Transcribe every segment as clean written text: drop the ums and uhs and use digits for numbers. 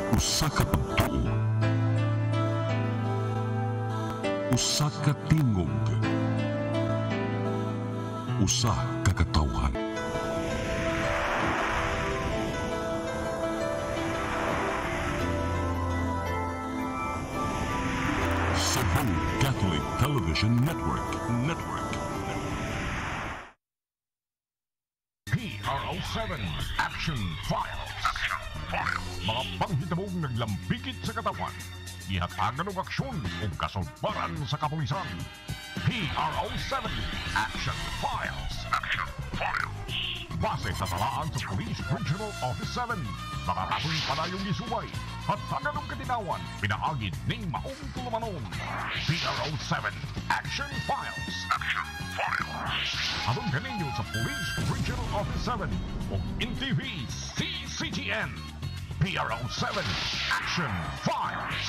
Usa ka pagtuo, usa ka tingog, usa ka katawhan. Cebu Catholic Television Network. PRO7 Action Files. Mga panghitabo naglambikit sa katawan. Ihatagan ng aksyon o kasulbaran sa kapulisan. PRO7 Action Files. Base sa talaan sa Police Regional Office 7. Nakakasong panayong isuway. Hatagan ng katinawan. Pinaagid ng maong tulumanon. PRO7 Action Files. Habang kaninyo sa Police Regional Office 7 o NTV CCTN. PRO7 Action Files.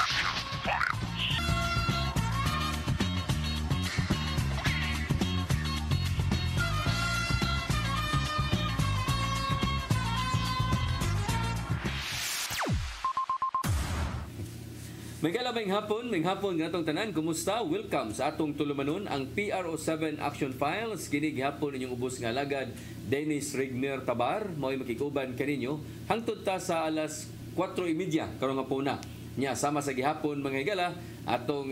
May kalabing hapon nga atong tanan, kumusta? Welcome sa atong tulumanon ang PRO7 Action Files. Kini gihapon ninyong ubos nga alagad Dennis Regner Tabar, mao'y makikuban kaninyo hangtod ta sa alas 4:30 karong hapuna. Nya sama sa gihapon mga higala atong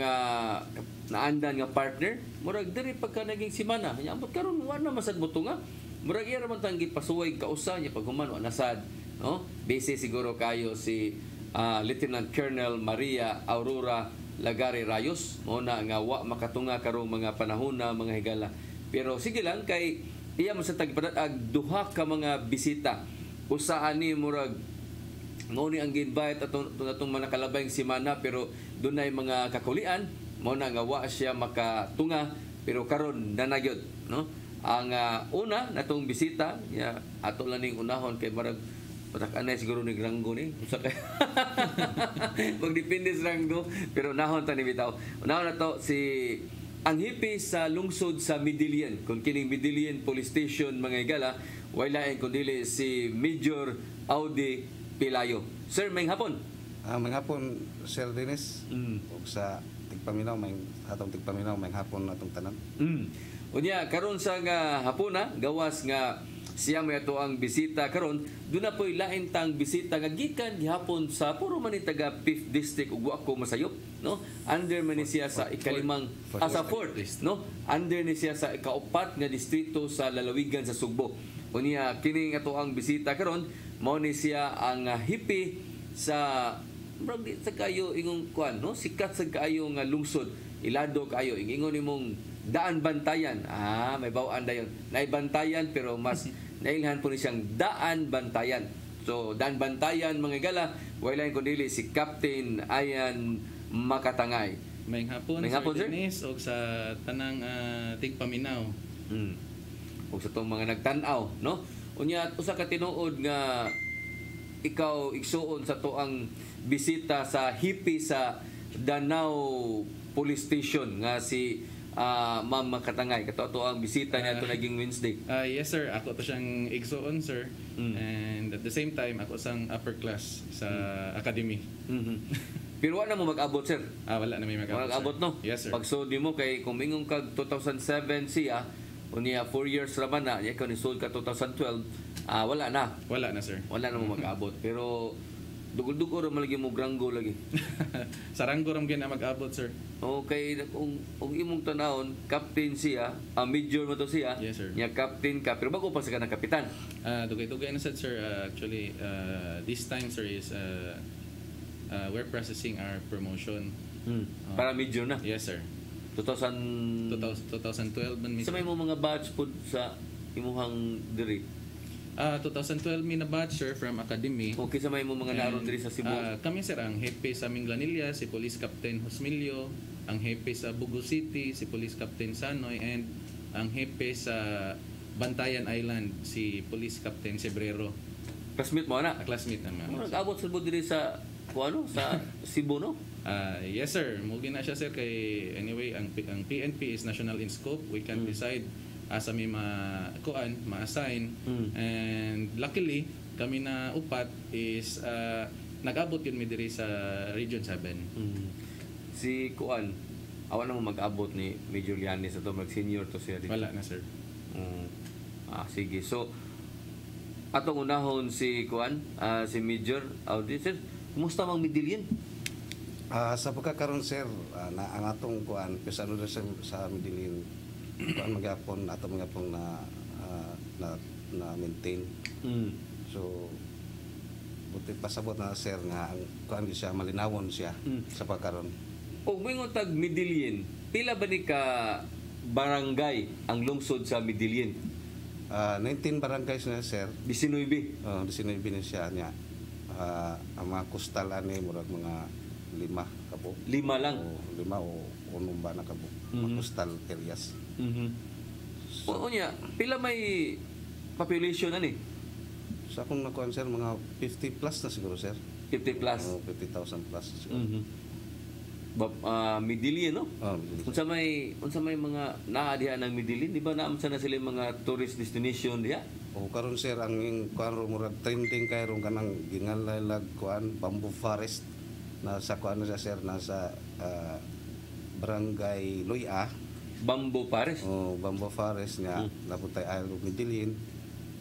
naandan nga partner, murag diri pagka naging semana. Nya ambot karon wa na masad mo nga. Murag iya ra man tang gipasuway kausa nya paghuman wa nasad, no? Busy siguro kayo si Lieutenant Colonel Maria Aurora Lagari Rayos mo na nga wa makatunga karong mga panahon na mga higala. Pero sige lang kay iya mo sa tagpadatag duha ka mga bisita. Usa ani murag mo ni ang invite atong mga kalabayng semana pero dunay mga kakulian mo na nga wa siya makatunga pero karon nanagyod, no? Ang una natong bisita ya ato lang ning unahon kay marag patak-anay siguro ni Ranggo ni. Usa kay magdepende sa Ranggo pero nahon ta ni bitaw. Nahon na to si ang hipi sa lungsod sa Midilian. Kung kining Midilian Police Station mga higala, wala kundi si Major Audi Pilayo. Sir, may hapon. May hapon, Sir Dennis. Ug sa tigpaminaw, may atong tigpaminaw, may hapon atong tanan. Unya karon sa nga hapuna, gawas nga siya may ato ang bisita karon, doon na po'y lain tang bisita nga gikan gihapon sa puro man ni taga 5th District ug wa ko masayop, no? Under man ni siya sa ikalimang sa 4th, no? Under ni siya sa ikaupat nga distrito sa lalawigan sa Sugbo. Unya kini ato ang bisita karon, mao ni siya ang hippie sa murag sa kayo ingong kuan, no? Sikat sa kayo nga lungsod, ilado kayo ingon nimong Daan Bantayan. May bawaan dayon. Naibantayan pero mas nailhan po ni siyang Daan Bantayan. So, Daan Bantayan mga gala, wala kundi si Captain Ayan Makatangay. May hapon, Sir Dennis, o sa tanang tigpaminaw. O sa itong mga nagtanaw, no? Unya, usa ka tinuod nga ikaw igsuon sa to ang bisita sa hippie sa Danau Police Station nga si Ma'am Makatangay. Kato ang bisita niya ito naging Wednesday. Yes sir, ako to siyang igsuon sir. And at the same time, ako sang upper class sa academy. Pero wala mo mag-abot sir? Wala na may mag-abot, mag-abot no? Yes sir. Pagsudi mo kay kung mingong kag 2007 siya, unya 4 years raman na, ikaw ni sold ka 2012, wala na. Wala na sir. Wala na mo mag-abot. Pero dugol-dugol ra malagi mo Ranggo lagi. Sa Ranggo ram gyud na mag-abot sir. Okay, kung imong tanawon, captain siya, major mo to siya. Yes sir. Nya captain ka pero bago pa sa kanang kapitan. Dugay-dugay na sad sir. Actually, this time sir is we're processing our promotion. Para major na. Yes sir. 2012 man mi. Sa may mo mga batch pud sa imuhang diri. 2012 mi na batch sir from academy. Okay, sa may mo mga naroon diri sa Cebu. Kami sir ang hepe sa Minglanilla, si Police Captain Hosmilio, ang hepe sa Bugo City, si Police Captain Sanoy, and ang hepe sa Bantayan Island, si Police Captain Sebrero. Classmate mo na? Classmate naman. Nag-abot sa diri sa sa Cebu no? Yes sir, mugi na siya sir kay anyway ang PNP is national in scope. We can decide asa may ma-assign and luckily kami na upat is nag-abot yun mi diri sa Region 7. Si Kuan, awa na mo mag-abot ni Major Llanes ato mag-senior to siya dito. Wala na sir. Sige. So, atong unahon si Kuan, si Major Auditor, kumusta mang Midillion? Sa pagkakaroon sir, ang atong kuan pisano na sa Midilin kuan magyapon ato magyapon na maintain. So buti pasabot na sir nga ang kuan siya malinawon siya sa pagkaroon. O mingon tag Midillion, pila ba ni ka barangay ang lungsod sa Midillion? 19 barangays na sir. 19. 19 na siya niya. Ang mga coastal ani murag mga 5 kabo. 5 lang. O 5 o 6 ba na kabo. Mga coastal areas. O niya, pila may population ani? Sa akong nakuan sir mga 50 plus na siguro sir. 50 plus. 50,000 plus siguro. Midillion, no? Midillion. Unsa may mga naa diha ng Midillion, di ba naamsa na sila yung mga tourist destination diha? O karon sir ang kuan ro murag trending kay ron kanang gingalay lag kuan bamboo forest na sa kuan na sir nasa barangay Luya. Bamboo Pares. O bamboo forest nga napuntay Isle of Midillion.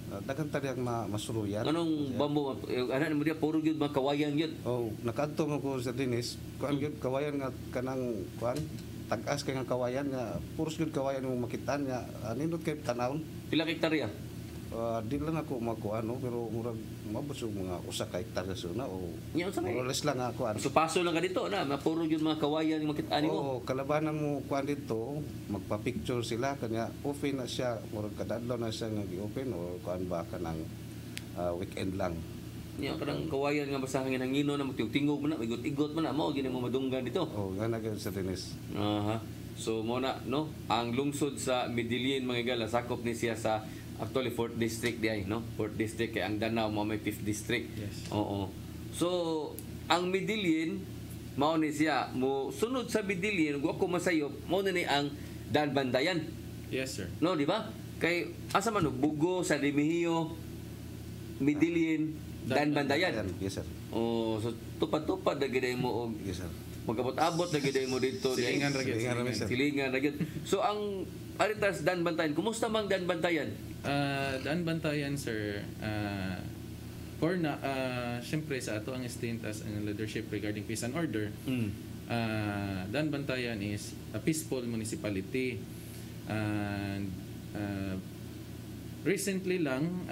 Daghan ta diyang masuluyan. Anong bamboo? Ano mo diha puro gyud mga kawayan gyud. Oh, nakadto mo ko sa Dinis, kuan gyud kawayan nga kanang kuan tag-as kay nga kawayan nga puros gyud kawayan mo makitaan nga nindot kay tanawon. Pila ka hektarya? Di lang ako makuan no, pero murag mabusog mga usa ka hektarya na o Nya unsa may? more or less lang ako kuan. So paso lang ka dito na, puro gyud mga kawayan yung makit-ani mo. Oo, kalabanan mo kuan dito, magpa-picture sila kanya open na siya, murag kadadlaw na siya nga gi-open o kuan ba kanang weekend lang. Nya kanang kawayan nga basta hangin hangino na magtingog mo na, igot-igot mo na mo gini mo madunggan dito. Oh, nga na gyud sa Dinis. Aha. So mo na no, ang lungsod sa Midillion mga igala sakop ni siya sa actually 4th district di ay no. 4th district kay ang Danao mo may 5th district. Yes. Oo. So ang Midillion mao ni siya mo sunod sa Midillion wa ko masayop mao ni ang Danbantayan. Yes sir. No, di ba? Kay asa man no, Bugo, San Remigio, Midillion, Danbantayan. Yes sir. Oh, so tupad-tupad na giday mo og Yes sir. magabot-abot na giday mo dito. Silingan ra gyud. Silingan ra, sir. Silingan ra gyud. So ang aritas Danbantayan, kumusta mang Danbantayan? Danbantayan sir, syempre sa ato ang stint as ang leadership regarding peace and order, Danbantayan is a peaceful municipality. And recently lang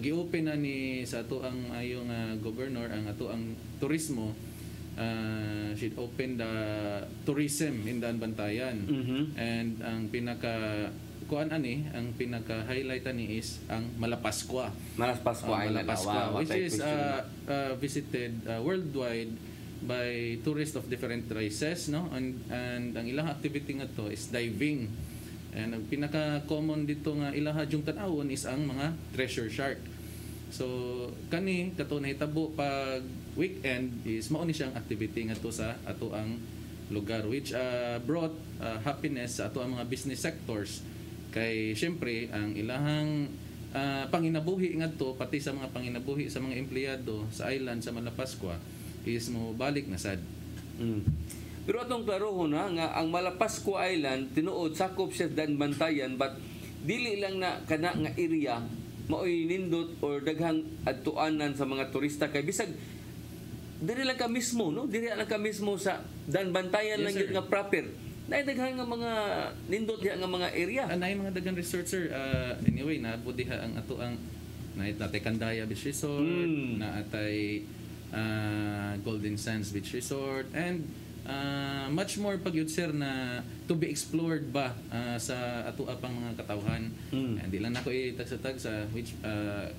gi-open na ni sa ato ang ayong governor ang ato ang turismo. She opened the tourism in Danbantayan. And ang ang pinaka-highlight ani is ang Malapaskwa. Malapaskwa Island. Malapaskwa, Wow, which is visited worldwide by tourists of different races, no? And ang ilang activity nga to is diving. And ang pinaka-common dito nga ilang hadyong tan-awon is ang mga treasure shark. So kani kato nahitabo pag weekend is mao ni siyang activity ngadto sa ato ang lugar, which brought happiness sa ato ang mga business sectors. Kay syempre ang ilahang panginabuhi ngadto pati sa mga panginabuhi sa mga empleyado sa island sa Malapaskwa is mo balik na sad. Pero atong klarohon na nga ang Malapaskwa Island tinuod sakop siya Danbantayan but dili lang na kana nga area mao'y nindot or daghang adtuanan sa mga turista kay bisag diri lang ka mismo no, diri lang ka mismo sa Danbantayan. Yes, lang sir. gyud nga proper na daghang nga mga nindot diha nga mga area. Anay mga daghang resort sir. Anyway naabot diha ang ato ang natay Candaya Beach Resort, naatay Golden Sands Beach Resort, and much more pag yun sir na to be explored ba sa ato apang mga katawhan. And di lang nako itagsa-tagsa which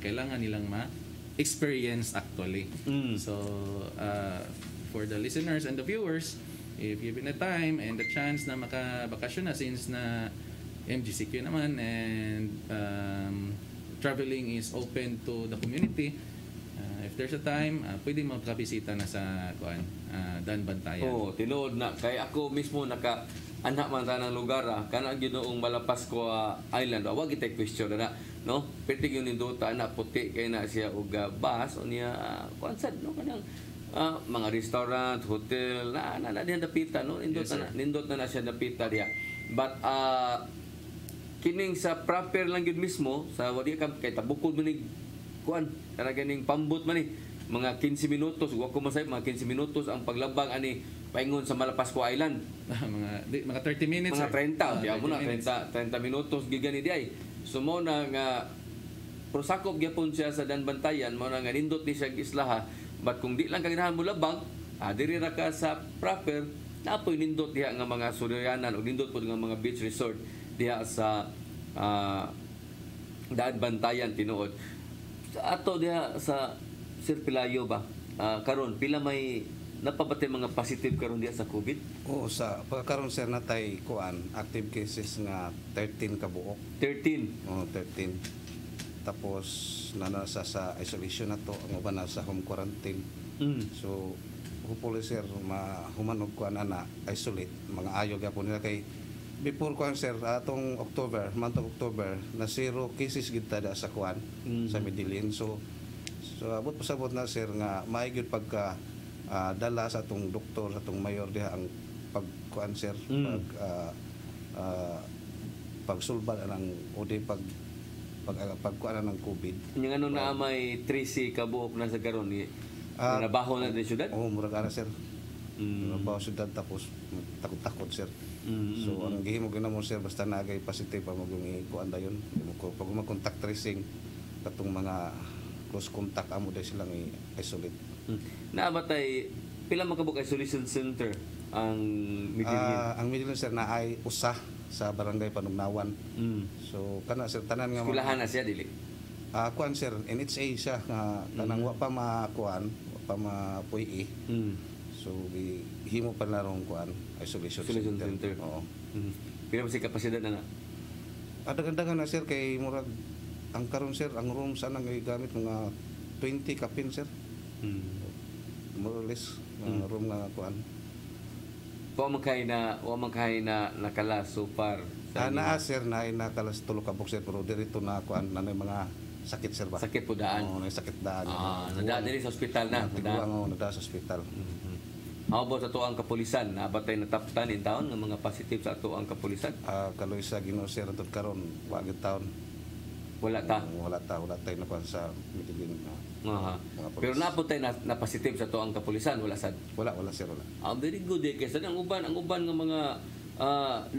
kailangan nilang ma-experience actually. So for the listeners and the viewers, if given the time and the chance na makabakasyon na since na MGCQ naman and traveling is open to the community, if there's a time, pwede magkabisita na sa Danbantayan. Oh, tinuod na kay ako mismo anak man ta ng lugar kana ginoong Malapaskwa Island. Wa kita question na no. Perti gyud nindota na puti kay na siya og bus o niya kuan sad no kanang mga restaurant, hotel, na diyan napita, no? Yes, sir. Nindot na siya napita diya. But kining sa proper lang yun mismo, sa wadi ka kay tabukod mo ni kuan, kana ganing pambot man ni mga 15 minutos, wa ko masay mga 15 minutos ang paglabang ani paingon sa Malapascua Island. Mga 30 minutes, Mga sir. 30, biya mo na 30 minutos gigani di ay. So mo na nga prosakop gyapon siya sa Danbantayan, mo na nga nindot ni siya islaha, but kung di lang kaganahan mo labang, diri ra ka sa proper, napoy nindot diha nga mga suryanan o nindot po nga mga beach resort diha sa Danbantayan tinuod. Sa ato diha sa Sir Pilayo ba? Karon pila may napabati mga positive karon diha sa COVID? Oo, sa pagkakaroon sir natay kuan active cases nga 13 kabuok. 13. Oo, 13. Tapos nasa sa isolation na to, ang uban na sa home quarantine. So hopefully sir mahumanog kuan ana isolate mga ayo gyapon nila kay before kuan sir atong month of October na 0 cases gid tada sa kuan sa Medellin. So abot pasabot na sir nga maayod pagka dala sa atong doktor sa atong mayor diha ang pagkuan sir pagsulbad ng o di pagkuan ng COVID. Yung ano na may 3C kabuok na sa karon ni nabaho na din syudad? Oo, murag ana sir. Nabaho syudad tapos takot-takot sir. So ang gihimo gyud mo sir basta nagay positive pa mo yung ikuan dayon. Pag mag-contact tracing katong mga close contact amo day silang i-isolate. Naabatay pila makabuk isolation center ang Medellin? Ang Medellin sir na ay usa sa barangay Panugnawan. So kana sir tanan nga Skulahan na siya dili. kuan sir NHA siya nga kanang wa pa makuan, wa pa mapuy. So himo pa na rong kuan isolation center. Oo. Pila ba si kapasidad na? Dagan-dagan na sir kay murag ang karon sir ang room sana nga gamit mga 20 kapin sir. More or less room nga kuan. Wa man kay na nakala so far. Naa sir na nakalas tulo ka box sir pero dirito na kuan na mga sakit sir ba? Sakit po daan. Oo, sakit daan. Nada diri sa ospital na. Nada sa ospital. How about sa tuang kapulisan? Nabatay na top 10 in town ng mga positive sa tuang kapulisan? Kaloy sa Ginoo sir antod karon wa gyud taon. Wala ta. Wala tayo na kuan sa Medellin. Pero naputay na positive sa tuang kapulisan, wala sad. Wala sir wala. Very good kasi ang uban nga mga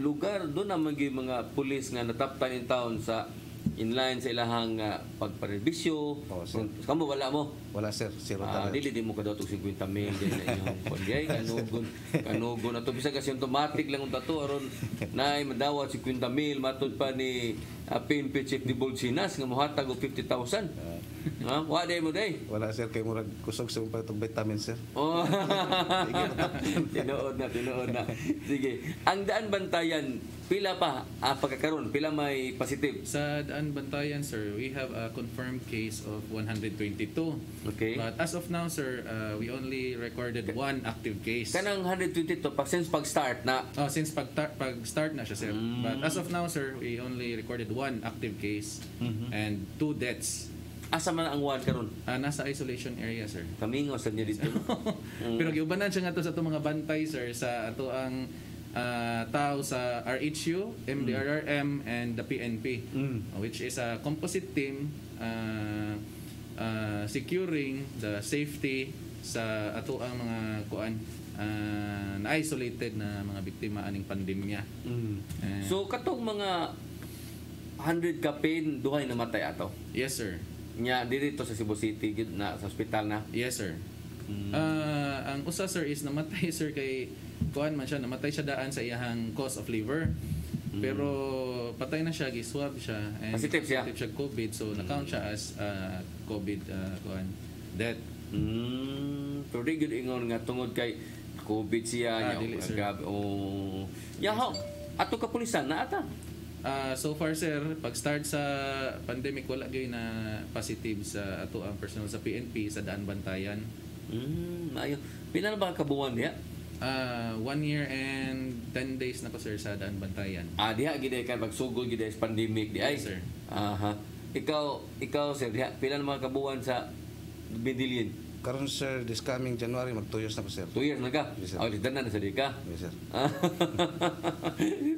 lugar doon na mga pulis nga na top 10 in town sa inline sa ilahang pagparebisyo. Kamo wala mo? Wala sir, zero talaga. Dili di mo ka daw 50 mil din na inyong konjay kanugon ato bisag kasi automatic lang ang tato aron naay madawat 50 mil matud pa ni PNP Chief di Bolsinas nga mohatag og 50,000. Wa day mo day. Wala sir kay murag kusog sa pa itong vitamin sir. Oh. Tinuod na. Sige. Ang Daan Bantayan pila pa pagkakaroon pila may positive? Sa Daan Bantayan, sir, we have a confirmed case of 122. Okay. But as of now, sir, we only recorded one active case. Kanang 122 since pag-start na Since pag-start na siya, sir. But as of now, sir, we only recorded one active case and 2 deaths. asa man ang one karon? Nasa isolation area, sir. Kamingo sa niya dito. Pero giubanan siya nga to sa itong mga bantay, sir, sa ato ang tao sa RHU, MDRRM, and the PNP, which is a composite team securing the safety sa ato ang mga kuan na-isolated na mga biktima aning pandemya. So katong mga 100 kapin duhay namatay ato. Yes, sir. Nya dito sa Cebu City gid na sa ospital na. Yes, sir. Ang usa, sir, is namatay, sir, kay kuan man siya, namatay siya daan sa iyang cause of liver. Pero patay na siya, giswab siya, and Positive siya COVID, so na-count siya as COVID kuan death. Pero di gud ingon nga tungod kay COVID siya dili, sir. Yaho ato kapulisan na ata. So far, sir, pag-start sa pandemic, wala gyud na positive sa ato ang personnel sa PNP sa Daan Bantayan. Ayo. Pila na ba kabuwan diha? 1 year and 10 days na ko, sir, sa Daan Bantayan. Diha gid kay pagsugod gid sa pandemic di ay. Yes, sir. Ikaw sir, diha pila na mga kabuwan sa Medellin? Karon sir, this coming January mag 2 years na po sir. 2 years na ka. Yes, sir. Oh, litan na sa di ka. Yes sir.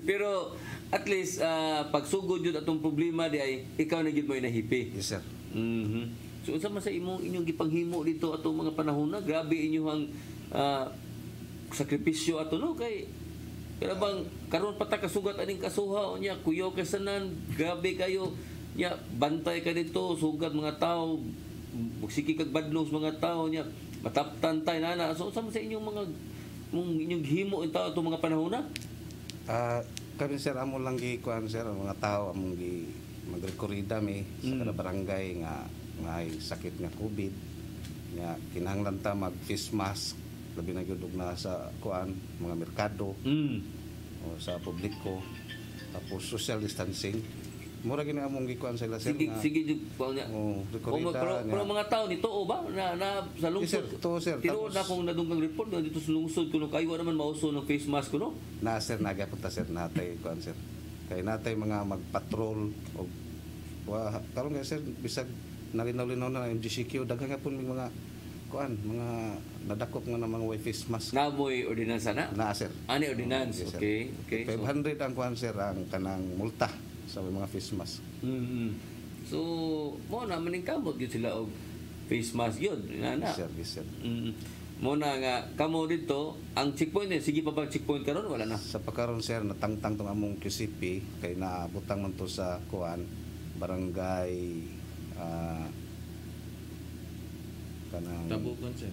Pero at least pag sugod yun atong problema di ay ikaw na gid mo inahipi. Yes sir. Mhm. So unsa man sa inyong gipanghimo dito atong mga panahon na grabe inyong sakripisyo ato no kay pero bang karon pa ta kasugat aning kasuha nya kuyo kay sanan grabe kayo nya bantay ka dito sugat mga tao magsiki kag badlos mga tao nya mataptan tay nana so unsa man sa inyong mga inyong himo itaw atong mga panahon na Kami sir amo lang gikuan sir ang mga tao among gi magrekorida mi sa kada barangay nga may sakit nga COVID nga kinahanglan ta mag face mask labi na gyud na sa kuan mga merkado o sa publiko tapos social distancing mura gini among gikuan sila sir sige nga sige jud ko nya pero mga tao nito o ba na sa lungsod Yes, sir. To, sir. tinuod na Tapos- akong nadunggang report na dito sa lungsod kuno kayo naman mauso ng face mask kuno na sir nagapunta sir natay kuan sir kay natay mga magpatrol og karon nga sir bisag nalinaw-linaw na yung GCQ daghan nga pun mga kuan mga nadakop nga na mga way face mask namoy ordinansa na na sir ani ordinance Yes, sir. okay so 500 ang kuan sir ang kanang multa sa mga face mask so mo na maning kamot gyud sila og face mask yun yes sir yes sir mo na nga kamo dito ang checkpoint sige pa bang checkpoint karon wala na sa pagkaron sir natangtang tong among QCP kay naabutang man to sa kuan barangay kanang Tabugon sir.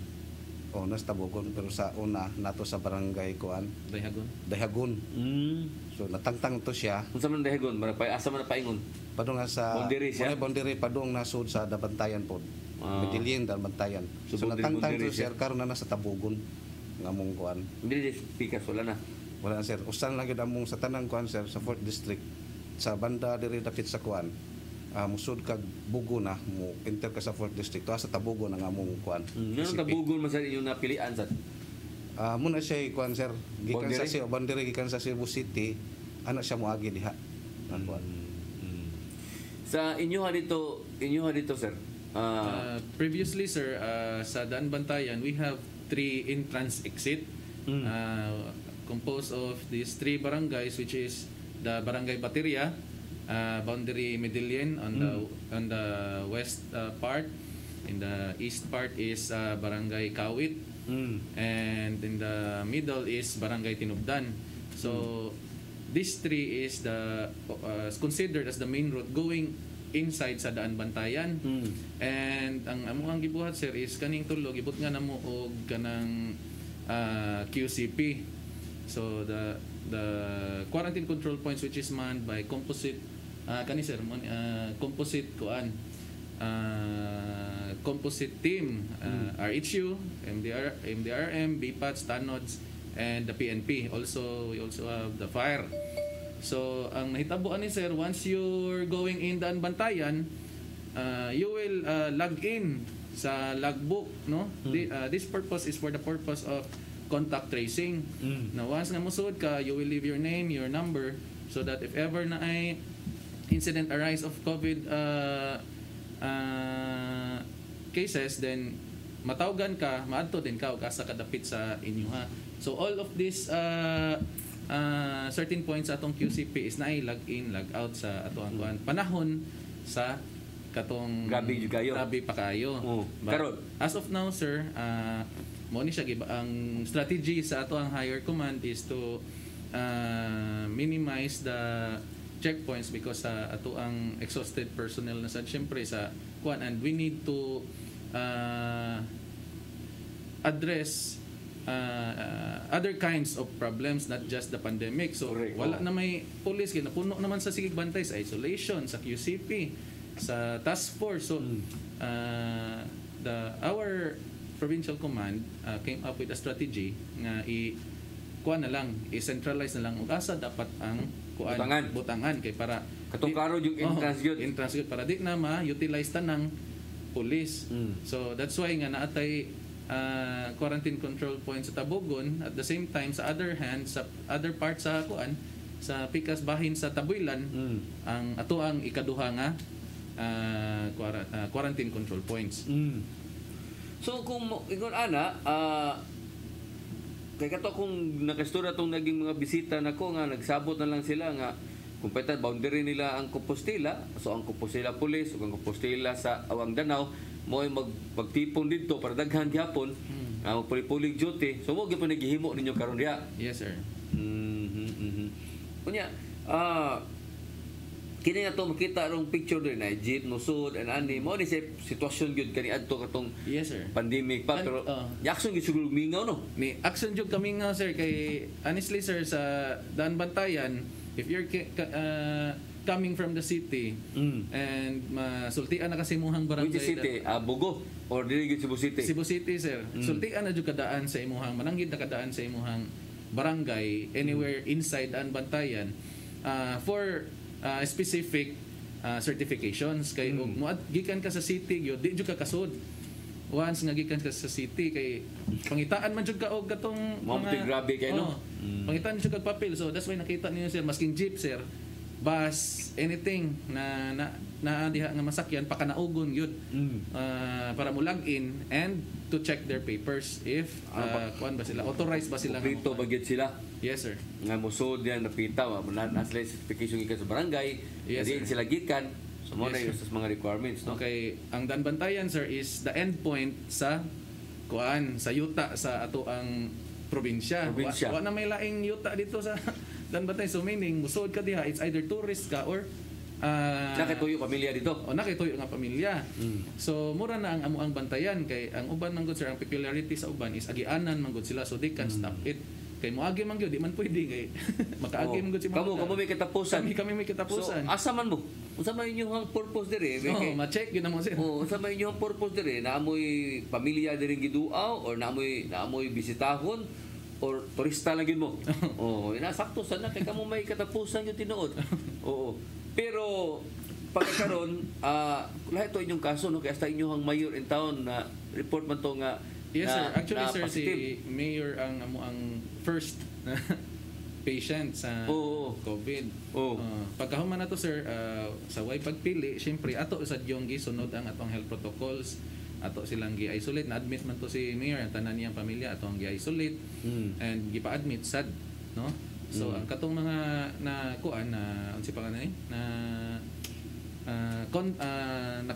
nas Tabugon pero sa una nato sa barangay kuan Dayhagon. Dahagun so natangtang to siya unsa man dahigon marag asa man paingon padung nga sa Boundary siya? boundary padung nasud sa Dabantayan pod Medellin dan Bantayan So, so natangtang boundary to siya? sir karon na sa Tabugon nga mong kuan dili pikas wala na wala na, sir usan lang gyud among sa tanang kuan sir sa 4th district sa banda diri dapit sa kuan musud kag Bugo na mo enter ka sa 4th district to sa Tabugon ang among kuan Ano PCP. tabugon man sa inyong napilian sa Muna siya kuan sir gikan sa Boundary? boundary gikan sa Cebu City ana siya moagi diha ang kuan sa inyo dito sir. Previously, sir, sa Daan Bantayan, we have 3 entrance exit composed of these 3 barangays, which is the Barangay Bateria, boundary Medellin on the west part. In the east part is Barangay Kawit, and in the middle is Barangay Tinubdan. So these 3 is considered as the main route going inside sa Daan Bantayan. And ang among gibuhat sir is kaning tulo gibut nga namo og kanang QCP. So the quarantine control points which is manned by composite composite kuan composite team, RHU, MDRM, BPATS, TANODS, and the PNP. We also have the fire. So ang nahitabuan ni sir, once you're going in Daan Bantayan, you will log in sa logbook, no? This purpose is for the purpose of contact tracing. Now once nga musud ka, you will leave your name, your number, so that if ever na ay incident arise of COVID cases, then matawgan ka, maadto din ka o kasa kadapit sa inyo ha. So all of this certain points atong QCP is naay log in, log out sa ato ang kuan panahon sa katong Grabe pa kayo. But Karon as of now sir, mo ni siya ang strategy sa ato ang higher command is to minimize the checkpoints because ato ang exhausted personnel na sad syempre sa kuan, and we need to address other kinds of problems, not just the pandemic. So Correct. wala na may police kay napuno naman sa sigig bantay sa isolation, sa QCP, sa task force. So our provincial command came up with a strategy nga kuan na lang, i-centralize na lang ug asa dapat ang kuan butangan kay para katong karon yung entrance yun para di na ma-utilize tanang police. So that's why nga naatay quarantine control points sa Tabugon. At the same time, sa other hand, sa other part sa kuan, sa pikas bahin sa Tabuilan, ang ato ang ikaduha nga quarantine control points. So kung ingon ana, kay kato kung nakastura tong naging mga bisita nako nga nagsabot na lang sila nga kung pwede boundary nila ang Compostela, so ang Compostela Police ug ang Compostela sa Awang Danau mo ay magtipon dito para daghan gyapon ang magpulig duty. So mo gyapon naghihimo ninyo karon diha. Yes, sir. Kunya, kini nga to makita rong picture din na jeep nusod and ani mo ni sa sitwasyon gyud kani adto katong Yes, sir. pandemic pa pero yakson gyud siguro mingaw no. May action jud kami nga, sir, kay honestly, sir, sa Daan Bantayan, if you're coming from the city and masultian na kasi muhang barangay Which city? Bugo or dili gyud Cebu City? Cebu City, sir. Sultian na jud kadaan sa imuhang mananggid na kadaan sa imuhang barangay anywhere inside Daan Bantayan for specific certifications kay gikan ka sa city gyud di jud ka kasud. Once nga gikan ka sa city kay pangitaan man jud ka og katong mga grabe kay no. Pangitaan jud ka papel, so that's why nakita niyo, sir, masking jeep, sir, bus, anything na diha nga masakyan pakanaugon yun para mo log in and to check their papers if kuan ba sila, authorized ba sila, Prito ba gyud sila? Yes, sir. Nga musod yan napita na sila certification gikan sa barangay. Yes, Di sir. sila gikan. So mo na Yes, yung sa mga requirements no. Okay, ang Daan Bantayan, sir, is the end point sa kuan sa yuta sa ato ang probinsya. Probinsya. Wa na may laing yuta dito sa Daan Bantayan, so meaning musod ka diha, it's either tourist ka or Nakituyo pamilya dito. o nakituyo nga pamilya. So mura na ang amuang bantayan kay ang uban man gud, sir, ang peculiarity sa uban is agianan man gud sila, so they can stop it. Kay moagi man gyud di man pwede kay makaagi man gud si mga Kamo may katapusan. kami may kitapusan. So asa man mo? Unsa man inyong purpose dire? Ma-check yun naman, sir. Unsa man inyong purpose dire? Naamoy pamilya dire giduaw or naamoy bisitahon or turista lang gyud mo? Sakto sana kay kamo may katapusan yung tinuod. Oo. Pero pagkakaroon, lahat ito inyong kaso, no? Kaya hasta inyong mayor in town na report man to nga Yes, sir. Actually, na sir, positive. si Mayor ang first patient sa COVID. Pagkahuman na to, sir, sa way pagpili, syempre, ato sa diyong gisunod ang atong health protocols. Ato silang gi-isolate. Na-admit man to si Mayor, ang tanan niyang pamilya, ato ang gi-isolate. And gipa-admit, sad. No? So, ang katong mga kuan na, unsi pa kanay, na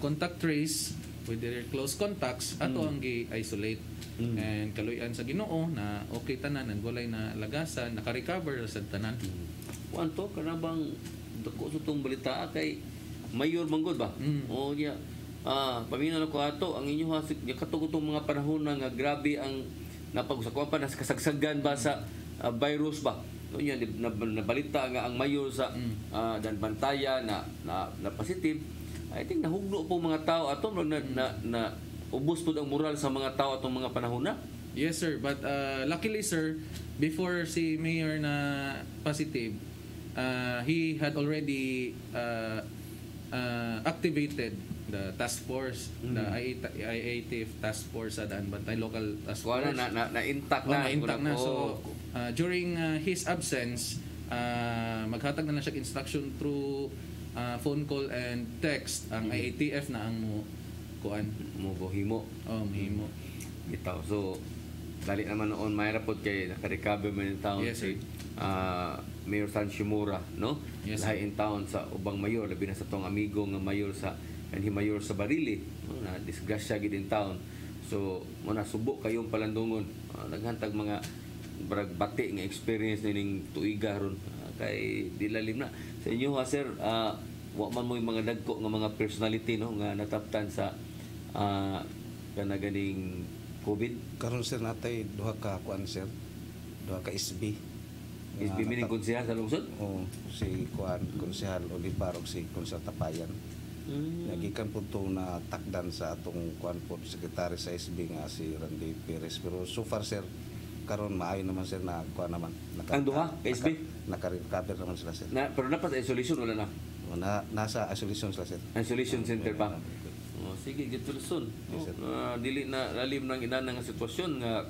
contact trace with their close contacts, ato ang gi-isolate. And kaluyan sa Ginoo na okay tanan, and walay na lagasan, naka-recover sa tanan. Kuan to kanabang dako sa tong balita kay mayor manggod ba? Yeah. Paminaw na ko ato ang inyo hasik katong mga panahon nga grabe ang napag-usapan pa nas kasagsagan ba sa virus ba? Yan nabalita nga ang mayor sa Daan Bantayan na positive. I think nahugno po mga tao ato na ubos po ang moral sa mga tao atong mga panahon na. Yes, sir, but luckily, sir, before si Mayor na positive, he had already activated the task force, the IATF task force sa Daan Bantayan, local task force. Na-intact na. Na-intact na. So, during his absence, maghatag na siya instruction through phone call and text ang IATF na ang kuan mo himo. Mahimo. Bitaw. So, dali naman noon mayra pod kay naka-recover man in town Yes, si Mayor San Shimura, no? Yes, Lahi in town sa ubang mayor, labi na sa tong amigo nga mayor sa kanhi mayor sa Barili, no? Na disgrasya gid in town. So, mo na subo kayong palandungon. Naghantag mga bati nga experience ning tuiga ron kay dilalim na. Sa inyo ha, sir, wa man mo yung mga dagko nga mga personality, no, nga nataptan sa kana ganing COVID. Karon sir natay duha ka kuan sir. Duha ka SB. SB meaning konsehal sa lungsod? Si kuan konsehal Olivar ug si Konsehal Tapayan. Nagikan po to na takdan sa atong kuan po secretary sa SB nga si Randy Perez, pero so far sir karon maayo naman sir na kuan naman. Ang duha ka SB? Naka-recover naman sila sir. Pero dapat isolation wala na. Nasa isolation sila sir. Isolation center pa. Sige, gito luson. Yes, sir. Dili na lalim ng ina nga sitwasyon nga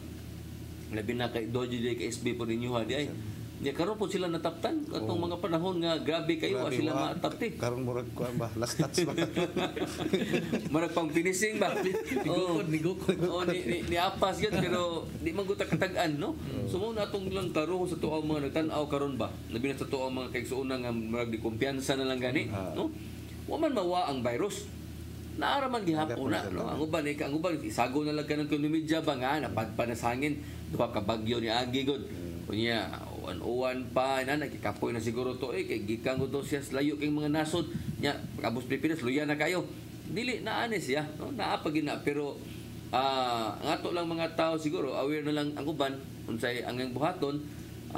labi na kay doji day ka SB po ninyo ha di ay. Ya karon po sila nataptan atong mga panahon nga grabe kayo wa Grabe, sila wa. matapti. Karon murag kuan ba? Last touch ba? Marag pang finishing ba? Oh, Nigukod. ni apas yun pero di man gud ta katag-an no. So mo natong lang klaro sa tuang mga nagtan-aw karon ba. Labi na sa tuang mga kaigsuonan nga marag di kumpiyansa na lang gani, no? Wa man mawa ang virus. Naaraman gihapon na no. Ang uban isago na lang kanang media ba nga napadpanasangin duha ka bagyo ni agi gud. Kunya uwan pa na nakikapoy na siguro to kay gikan ko to siya layo kay mga nasod nya pagabos Pilipinas luya na kayo dili na anes ya no naapagin na pero ang ato lang mga tao siguro aware na lang ang uban unsay ang buhaton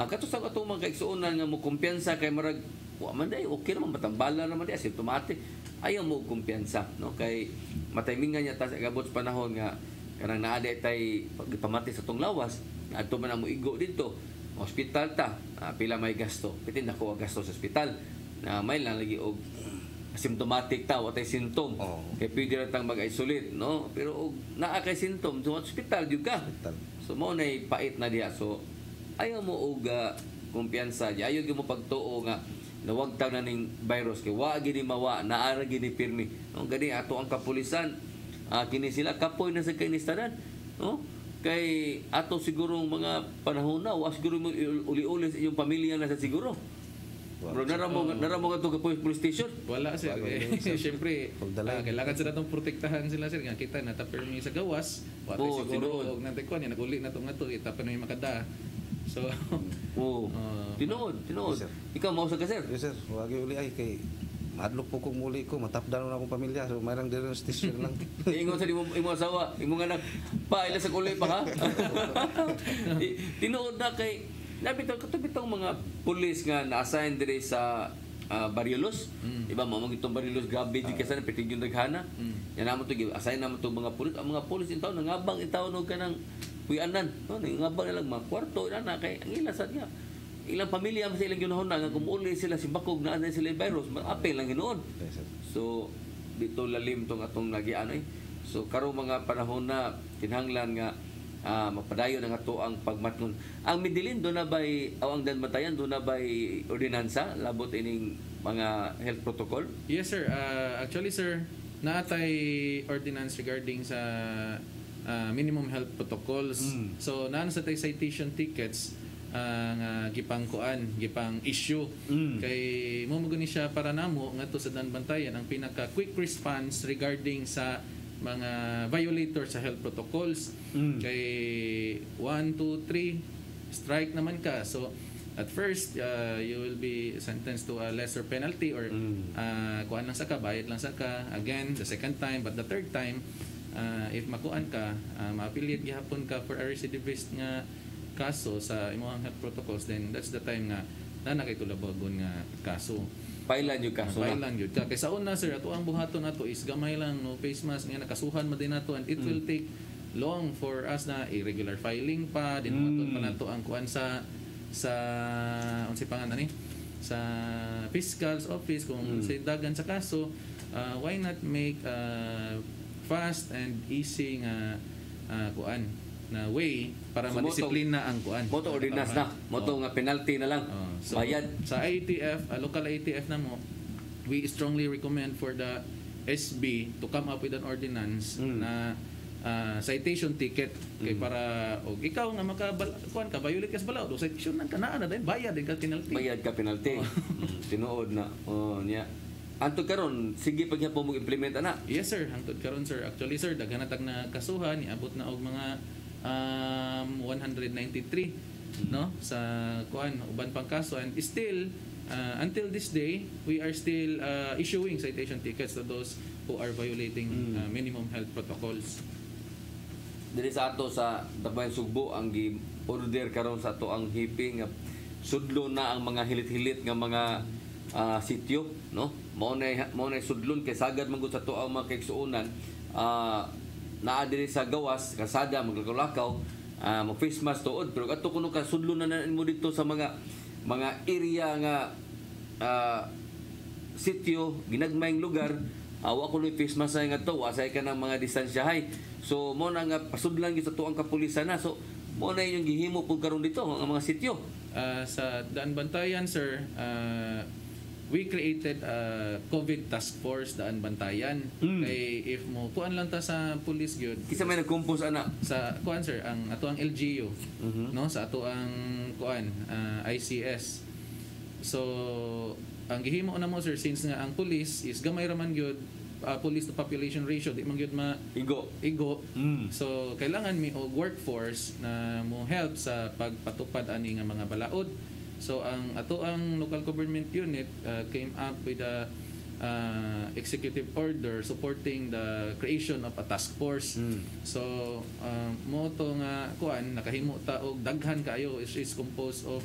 kato sa atong mga kaigsuonan nga mo kumpiyansa kay marag wa man day okay naman matambala naman day asymptomatic ayaw mo kumpiyansa no kay mataymingan niya ta sa gabot panahon nga kanang naa tay pagpamati sa tong lawas adto man mo igo dito hospital ta pila may gasto pitin nako ang gasto sa hospital na may lang lagi og asymptomatic ta wa tay symptom kay pwede ra tang mag-isolate no pero og naa kay symptom sa hospital jud ka so mo nay pait na diha so ayaw mo og kumpiyansa ayaw gyud mo pagtuo nga nawag taw na ning virus kay wa gini mawa naara gini pirmi no gani ato ang kapulisan kini sila kapoy na sa kainistadan no kay ato siguro mga panahon na wa siguro mo uli-uli sa iyong pamilya na sa siguro. Bro, naramo nga to ka police station. Wala sir. Siyempre, kailangan sila itong protektahan sila sir. Nga kita na permi sa gawas. Wala siguro. Huwag natin ko niya. Nag-uli na ito nga ito. Itapan na yung makada. So, tinood. Ikaw, mausag ka sir? Yes sir, wag uli ay kay madlok po kong muli ko, matapdan na akong pamilya. So, mayroong din ng station lang. Ingon sa imong asawa, imong anak, pa, ila sa kulay pa ha? Tinuod na kay, katubitong mga pulis nga na-assign dire sa Barriolos. Diba, mamang itong Barriolos, grabe, di kasi na pitig yung naghana. Yan naman ito, assign naman itong mga pulis. Ang mga pulis yung taon, nangabang itaw no ka ng kuyanan. No, nangabang nilang mga kwarto, na kay, ang ilasad nga. Ilang pamilya sa ilang ginahon na nga kumuuli sila simbakog na anay sila virus apel lang ginoon. So dito lalim tong atong nagian so karong mga panahon na kinahanglan nga mapadayon ang ato ang pagmatnon. Ang Midilin do na bay ang Danmatayan do na bay ordinansa labot ining mga health protocol? Yes sir. Actually sir, naatay ordinance regarding sa minimum health protocols. So naan sa tay citation tickets nga gipang issue kay mo gani siya para namo ngadto sa Danbantayan ang pinaka quick response regarding sa mga violator sa health protocols kay 1 2 3 strike naman ka so at first you will be sentenced to a lesser penalty or kuan lang sa ka bayad lang sa ka again the second time but the third time if makuan ka ma-affiliate gihapon ka for a recidivist nga kaso sa imong health protocols then that's the time nga na nakitulabagon nga kaso pailan yung kaso pailan yun kay sa una sir ato ang buhaton nato is gamay lang no face mask nga nakasuhan man din nato and it will take long for us na irregular filing pa din buhaton pa nato ang kuan sa unsay pangalan ni sa fiscal's office kung sa dagan sa kaso why not make fast and easy nga kuan na way para so, madisiplina ang kuan. Moto ordinance na. Moto nga penalty na lang. So, bayad. Sa ATF, local ATF na mo, we strongly recommend for the SB to come up with an ordinance na citation ticket kay para og ikaw nga kuan ka violate ka sa balaod o citation nang kanaa na dahil bayad ka penalty. Bayad ka penalty. Tinuod na. Nya. Antod karon sige pag mo implement ana. Yes sir, hangtod karon sir. Actually sir, daghan na tag na kasuhan niabot na og mga 193 no sa kuan uban pang kaso and still until this day we are still issuing citation tickets to those who are violating minimum health protocols. Diri sa ato sa Tabayan Sugbo ang gi-order karon sa ato ang hipi nga sudlo na ang mga hilit-hilit nga mga sityo no mao na sudlon kay sagad man gud sa ato ang mga kaigsuonan naa diri sa gawas kasada maglakaw mo face mask tuod pero ato kuno ka sudlon na mo dito sa mga area nga sityo ginagmayng lugar wa kuno face mask nga to wasay ka ng mga distansyahay so mo na nga pasudlan gyud sa tuang kapulisan na so mo na inyong gihimo pud karon dito ang mga sityo. Sa Daan Bantayan, sir, we created a COVID task force Daan Bantayan. Kay if mo kuan lang ta sa police gyud. Kisa may nag-compose ana Sa kuan, sir, ang ato ang LGU, no, sa ato ang kuan, ICS. So ang gihimo na mo, sir, since nga ang police is gamay ra man gyud, police to population ratio di man gyud igo. So kailangan mi og workforce na mo help sa pagpatupad ani nga mga balaod. So ang ato ang local government unit came up with a executive order supporting the creation of a task force. So mo to nga kuan nakahimo ta og daghan kaayo is composed of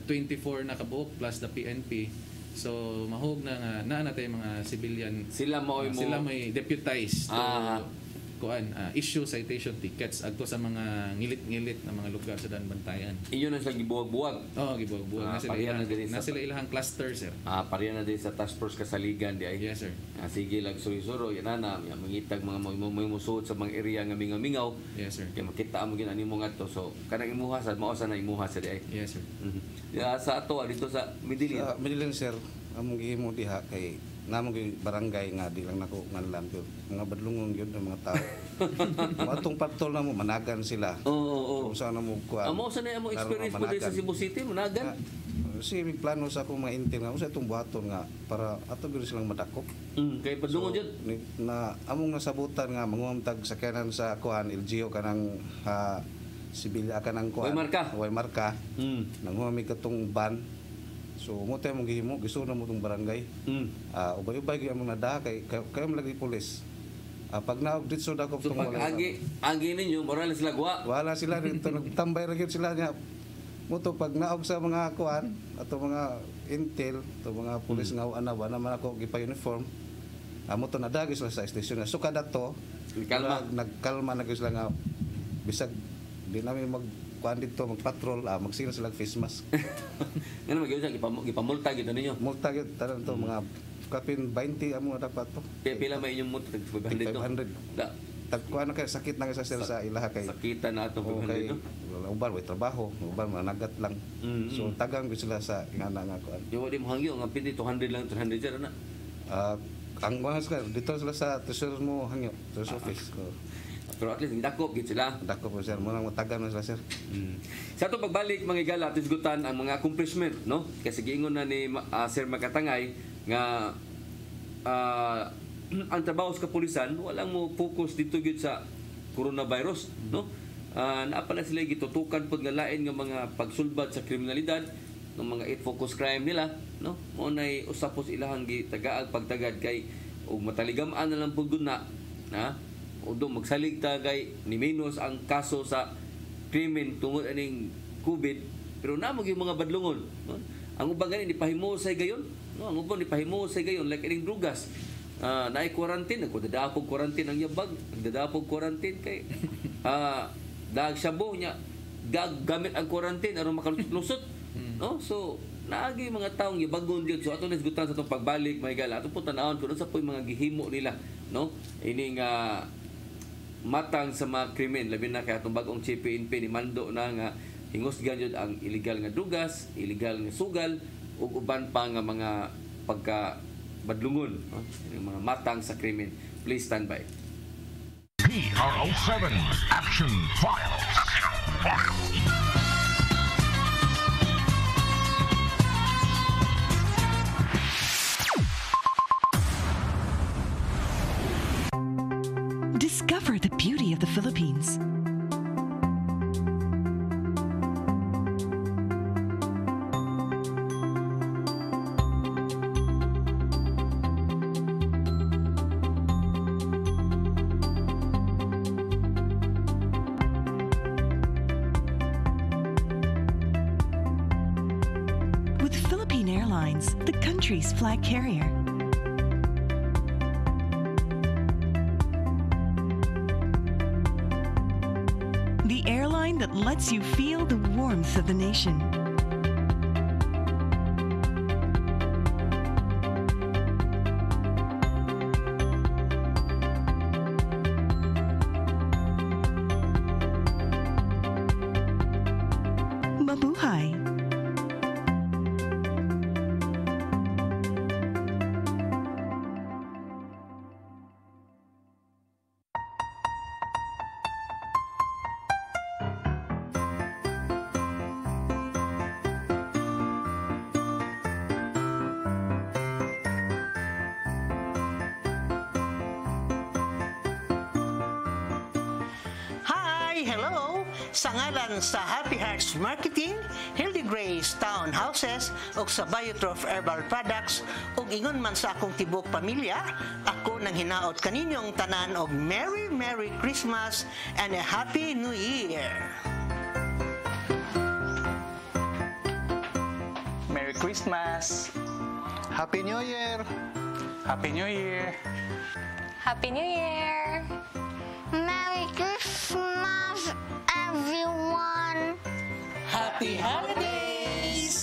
24 na kabuok plus the PNP. So mahog na nga naa tay mga civilian, sila may deputized to kuan issue citation tickets adto sa mga ngilit-ngilit na mga lugar sa Daan Bantayan. Inyo na sa gibuwag-buwag. Gibuwag-buwag na sila ilahang cluster, sir. Pareha na din sa task force kasaligan di ay. Yes, sir. Sige lang surisuro yan na mangitag mga musuot sa mga area nga mingaw. Yes, sir. Kay makita mo gid ani mo ngadto. So kanang imuha sa mao sa na imuha sa di ay. Yes, sir. Sa ato dito sa Midilin. Sa Midilin, sir, among gihimo diha kay namong barangay nga di lang nako nganlan gyud. Mga badlungon gyud ng mga tao. Matong patrol na mo managan sila. Oo. Kung saan na mo kuan. Amo sa na mo experience mo sa Cebu City managan. Si may plano sa akong mga intel nga usa itong buhaton nga para ato gyud silang madakop. Kay padungon jud na among nasabutan nga mangumtag sakyanan sa kuan LGU kanang sibilya kanang kuan. Way marka. Nanghumi katong ban. So mo tayo mong gihimo, gusto na mo itong barangay. Ubay-ubay gyud among nada kay kayo lagi pulis. Pag naog dito dakop so pag agi ninyo moral sila guwa. Wala sila dito nagtambay ra gyud sila nya. Mo to pag naog sa mga kuan ato mga intel, to mga pulis nga ana naman ako gipa-uniform. Mo to nadagi sila sa station. So kada to nagkalma na gyud sila nga bisag di namin kuan dito magpatrol magsigla sila face mask. Ngano magyud sa gipamulta gid ninyo. Multa gid tanan to mga kapin 20 amo dapat to. Pila may inyong multa 500 to. 500. Da. Tagkuan na kay sakit na sa sir sa ilaha kay sakitan na ato 500 to. Uban way trabaho, uban managat lang. So tagang gid sila sa ingana nga kuan. Yo di mo hangyo nga pindi 200 lang 300 sir na. Ang mga sir dito sila sa treasurer mo hangyo, treasurer office. Pero at least dakop gid sila. Dakop po sir, mo nang matagan na sila sir. Sa ato pagbalik mga igala tisgutan ang mga accomplishment, no? Kasi giingon na ni Sir Makatangay nga ang trabaho sa kapulisan walang mo focus dito gid sa coronavirus, no? Naapala sila gitutukan pod nga lain nga mga pagsulbad sa kriminalidad ng mga focus crime nila, no? Mo nay usapos ilahang gitagaag pagtagad kay ug mataligam-an na lang pud na udo magsalig ta kay ni minus ang kaso sa krimen tungod aning COVID pero namo gyud mga badlungon, no? Ang uban gani nipahimusay gayon, no? Ang uban nipahimusay gayon like ining drugas. Naay quarantine, nagdadapog quarantine ang yabag, nagdadapog quarantine kay dag sabo nya gamit ang quarantine aron makalusot, no? So naagi mga taong yabagon gyud. So ato nisgutan sa atong pagbalik may gala ato po tan-awon kun sa puy mga gihimo nila, no? Ini nga matang sa mga krimen labi na kay atong bag-ong CPNP ni mando na nga hingusgan jud ang illegal nga drugas, illegal nga sugal ug uban pa nga mga pagka badlungon, no? Yung mga matang sa krimen. Please stand by. PRO7 Action Files. Discover the beauty of the Philippines. With Philippine Airlines, the country's flag carrier. The airline that lets you feel the warmth of the nation. mabuhay. Hi! Hello! Sa ngalan sa Happy Hearts Marketing, Hildy Grace Townhouses ug sa Biotrof Herbal Products ug ingon man sa akong tibok pamilya, ako nang hinaot kaninyong tanan og Merry Merry Christmas and a Happy New Year! Merry Christmas! Happy New Year! Happy New Year! Happy New Year! Merry Christmas, everyone! Happy Holidays!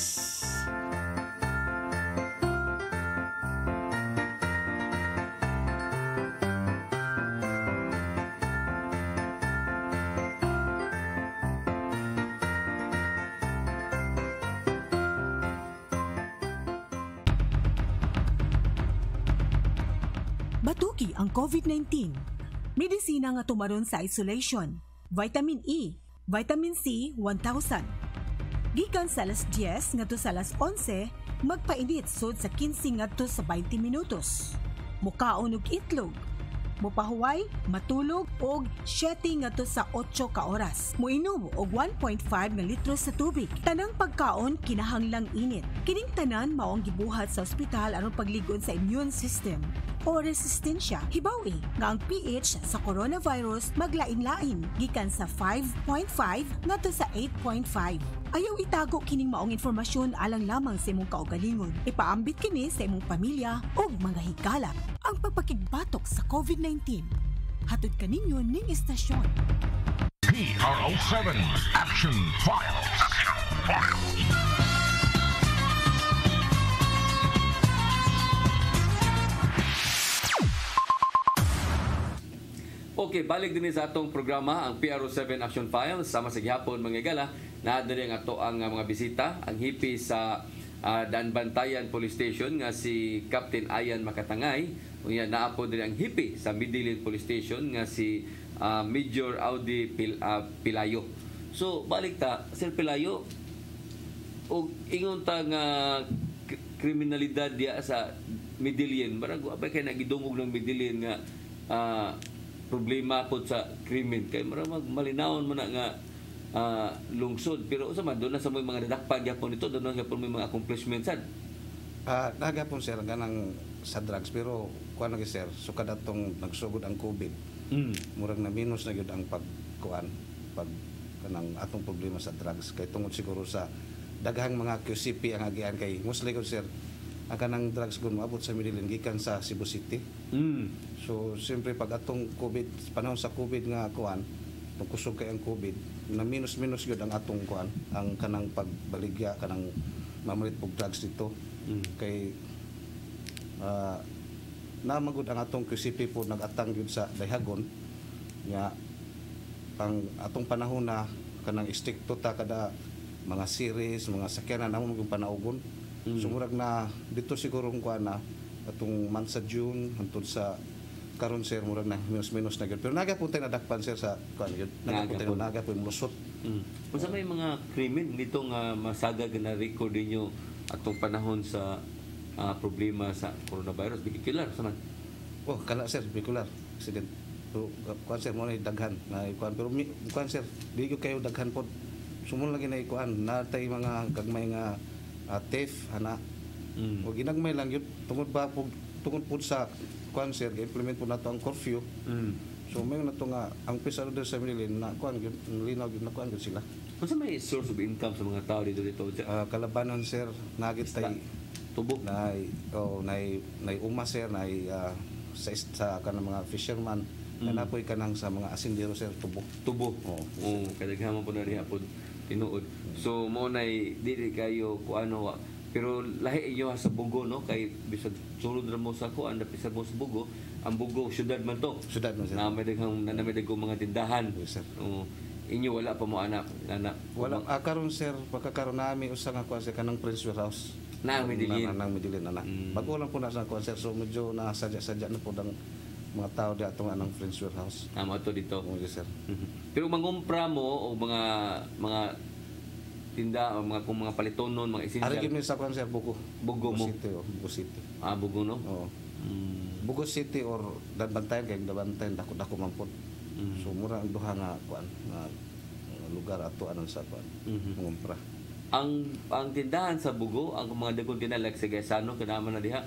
Batuki ang COVID-19. Medisina nga tumaron sa isolation. Vitamin E, Vitamin C 1000. Gikan sa alas 10 ngadto sa alas 11, magpainit sud sa 15 ngadto sa 20 minutos. Mukaon og itlog. Mupahuway, matulog og 7 ngadto sa 8 ka oras. Muinom og 1.5 nga litro sa tubig. Tanang pagkaon kinahanglang init. Kining tanan mao ang gibuhat sa ospital aron pagligon sa immune system o resistensya. Hibawi nga ang pH sa coronavirus maglain-lain gikan sa 5.5 ngadto sa 8.5. Ayaw itago kining maong informasyon alang lamang sa imong kaugalingon. Ipaambit kini sa imong pamilya o mga higala. Ang pagpakigbatok sa COVID-19. Hatod kaninyo ning istasyon. PRO7 Action Files. Okay, balik din sa atong programa ang PRO7 Action Files sama sa gihapon mga igala. Naadiri ang ato ang mga bisita, ang hipi sa Danbantayan Police Station nga si Captain Ayan Makatangay. Unya naapo din ang hipi sa Midilin Police Station nga si Major Audi Pilayo. So balik ta Sir Pilayo, og ingon ta nga kriminalidad diya sa Midilin. Barang apay kay nagidungog ng Midilin nga problema po sa krimen kay maramag malinawon man nga lungsod, pero usa man doon na sa mga nadakpan gyapon nito, doon na gyapon may mga accomplishments sad. Nagapon sir ganang sa drugs, pero kuan lagi sir, sukad atong nagsugod ang COVID. Murag na minus na gyud ang pag kanang atong problema sa drugs kay tungod siguro sa daghang mga QCP ang agian kay mostly gud sir ang kanang drugs gun maabot sa Midilin gikan sa Cebu City. So siyempre pag atong COVID, panahon sa COVID nga kuan, kusog kay ang COVID, na minus gyud ang atong kuan, ang kanang pagbaligya kanang mamalit pog drugs dito. Kay namagud ang atong QCP po nagatang gyud sa Dayhagon nya pang atong panahon na kanang istikto ta kada mga series, mga sakyanan namo maging panaugon. So murag na dito siguro kuan na atong month sa June hangtod sa karon sir murag na minus na gyud, pero nagapon tay nadakpan sir sa kuan gyud, nagapon lusot. Unsa may mga krimen dito nga masagag na record ninyo atong panahon sa problema sa coronavirus, bikilar sa man? Oh kana sir, bikilar accident. So kuan sir mo na daghan na kuan, pero kuan sir di gyud kayo daghan pod. Sumon lagi na kuan natay mga gagmay nga theft ana. O ginagmay lang yun tungod po sa kuan sir implement po nato ang curfew. So may nato nga ang pisado sa Midilin na kuan gyud linaw gyud na kuan gyud sila. Unsa may source of income sa mga tao dito? Kalabanan sir nagit tay tubo nay uma sir nay sa kanang mga fisherman na napoy kanang sa mga asindero sir tubo. Kadaghan po na niya po tinuod. So mo nay dili kayo kuano pero lahi inyo sa Bugo no kay bisag sulod ra mo sa kuan bisag mo sa Bugo, ang Bugo syudad man to. Syudad man sir. Na may daghang mga tindahan. Yes, sir. inyo wala pa mo anak. Wala karon sir, pagkakaroon namin usa nga kuan sir kanang Prince Warehouse. Nang Medellin. Nang Medellin ana. Bago lang po na sa kuan sir, so medyo nasadya-sadya na po dang mga tao di atong anang Prince Warehouse. Mo to dito. Yes sir. Pero mangumpra mo o mga tinda o mga palitonon, mga essential. Ari gyud sa kuan sir Bugo. Bugo mo. City, Bugo City. Bugo no? Oo. Bugo City or Danbantayan kay Danbantayan dako man pod. So mura ang duha nga kuan nga lugar ato anon sa kuan. Mangumpra. Ang tindahan sa Bugo, ang mga dagong tindahan like sa Gaisano kanaman na diha,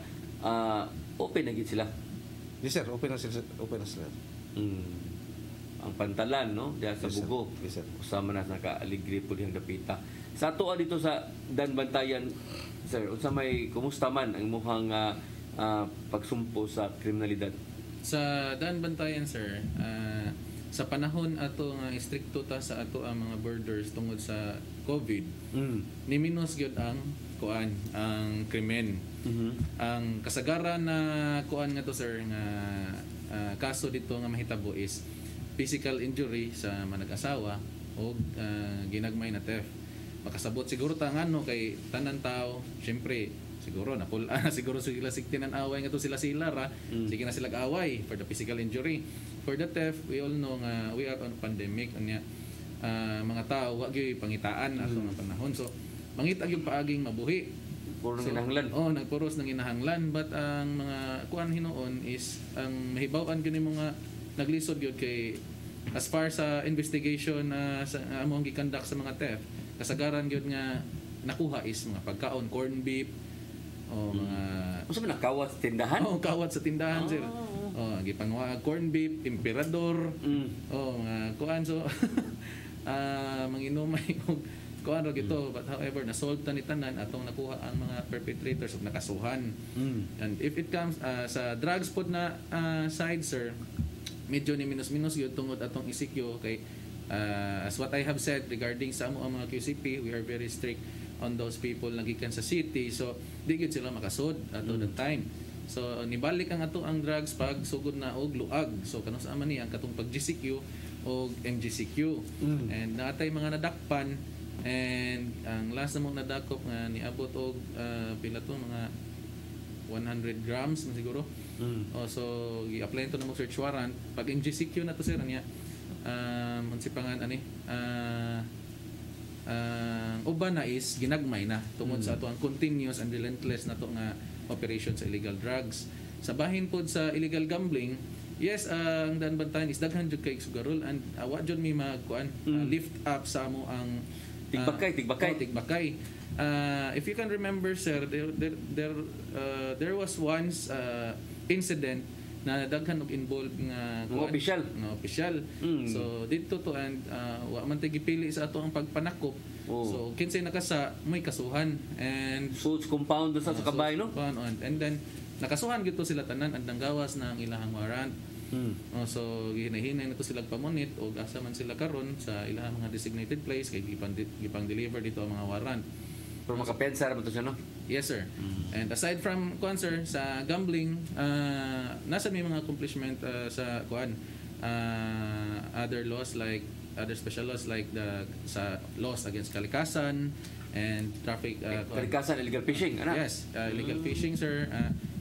open na gid sila. Yes sir, open na sila. Ang pantalan no diha sa Bugo. Yes sir. Usama na naka-aligri po diyang dapita. Sa ato dito sa Danbantayan, sir, unsa may kumusta man ang muhang pagsumpo sa kriminalidad? Sa Danbantayan sir, sa panahon ato nga istrikto ta sa ato ang mga borders tungod sa COVID, niminos gyud ang kuan ang krimen. Ang kasagaran na kuan nga to sir nga kaso dito nga mahitabo is physical injury sa manag-asawa o ginagmay na theft. Makasabot siguro ta ngano kay tanan tao, syempre siguro napula siguro sila siktinan away nga to sila ra sige na sila away for the physical injury. For the theft, we all know nga we are on pandemic unya mga tao wa gyud pangitaan ato nga panahon, so mangita gyud paaging mabuhi puro hinahanglan. Nagpuros ng hinahanglan, but ang mga kuan hinuon is ang mahibaw-an gyud nimo nga naglisod gyud kay as far sa investigation sa among gikandak sa mga theft, kasagaran gyud nga nakuha is mga pagkaon, corn beef o mga unsa man nakawat sa tindahan? Kawat sa tindahan sir. Gipangwa corn beef, emperador. Mga kuan so manginumay og kuan ra gito, but however nasolve ta ni tanan atong nakuha ang mga perpetrators ug nakasuhan. And if it comes sa drugs pod na side sir, medyo ni minus gyud tungod atong ECQ kay as what I have said regarding sa amo ang mga QCP, we are very strict on those people na gikan sa city, so di gyud sila makasud ato the time. So nibalik ang ato ang drugs pag sugod na og luag, so kanus man ni ang katong pag GCQ o MGCQ. And natay mga nadakpan, and ang last na mong nadakop nga niabot og pila to mga 100 grams na siguro. So gi-apply to na mo search warrant pag MGCQ na to sir niya unsi pangan ani uban na is ginagmay na tungod sa ato ang continuous and relentless na to nga operation sa illegal drugs. Sa bahin pod sa illegal gambling, yes, ang Danbantayan is daghan jud kay sugarol, and wa jud mi magkuan lift up sa amo ang tigbakay. If you can remember sir, there was once incident na daghan og involved nga opisyal. So dito to, and wa man tay gipili sa ato ang pagpanakop. So kinsay nakasa may kasuhan, and so it's compound sa kabay no, and then nakasuhan gito sila tanan and nanggawas na ang ilahang warrant. So hinahinay na to sila pamunit o asa man sila karon sa ilahang mga designated place kay gipang deliver dito ang mga warrant. Pero makapensa ra to siya no? Yes sir. And aside from kuan sir sa gambling, nasa may mga accomplishment sa kuan other special laws like the sa laws against kalikasan and traffic kalikasan, illegal fishing ana? Yes, illegal fishing sir,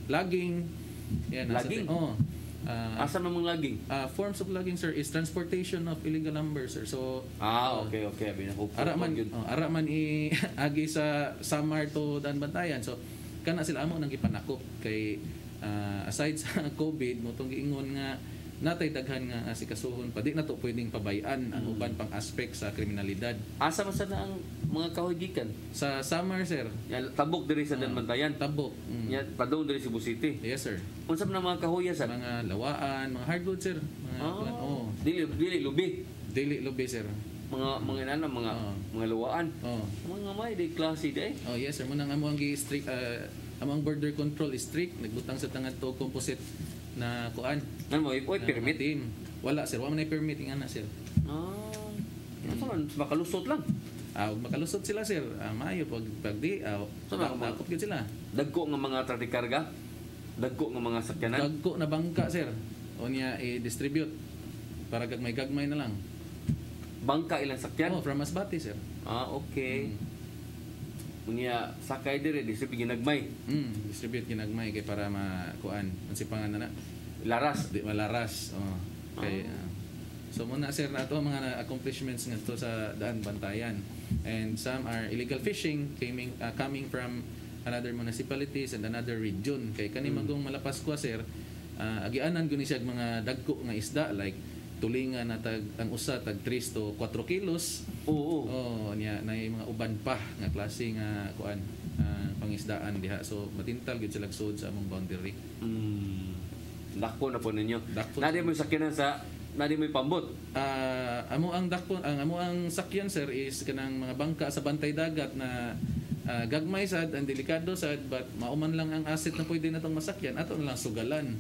logging. Yan, logging? Asa namang logging? Forms of logging sir is transportation of illegal lumber sir. So okay ara man agi sa Samar to Danbantayan, so kana sila amo nang gipanakop kay aside sa COVID mo tong giingon nga natay daghan nga asikasuhon pa di na to pwedeng pabayan ang uban pang aspect sa kriminalidad. Asa man sa ang mga kahoy gikan sa Samar sir? Tabok diri sa Danbantayan. Tabok. Padong diri Cebu City. Yes sir. Unsa man ang mga kahoy sa mga lawaan, mga hardwood sir. Dili lubi sir. Mga lawaan. Mga may di klase di. Yes sir, mo nang amo ang strict among border control is strict, nagbutang sa tangad to composite na kuan. Mo permit? Wala sir, wala man ay permit nga na sir. Makalusot lang. Makalusot sila sir. Maayo pag di nakakot gyud sila. Dagko nga mga tratikarga, dagko nga mga sakyanan. Dagko na bangka sir. O niya i-distribute para gagmay na lang. bangka ilang sakyan. Oh, from Masbate, sir. Okay. Unya sakay dire distribute ginagmay. Distribute ginagmay kay para makuan. Unsa pangan na? Laras. Di malaras. Oh. Kay so muna sir na ato mga accomplishments ngadto sa daan bantayan. And some are illegal fishing coming from another municipalities and another region. Kay kani magong malapas ko sir, agianan guni siya mga dagko nga isda like tulingan na ang usa tag 3 to 4 kilos. Oo. Oh, niya na mga uban pa nga klase nga kuan pangisdaan diha. So matintal gid sila sud sa among boundary. Dako na po ninyo. Nadi mo sakyanan sa nadi mo pambot. Amo ang dako amo ang sakyan sir is kanang mga bangka sa bantay dagat na gagmay sad and delikado sad but mauman lang ang asset na pwede natong masakyan ato na lang sugalan.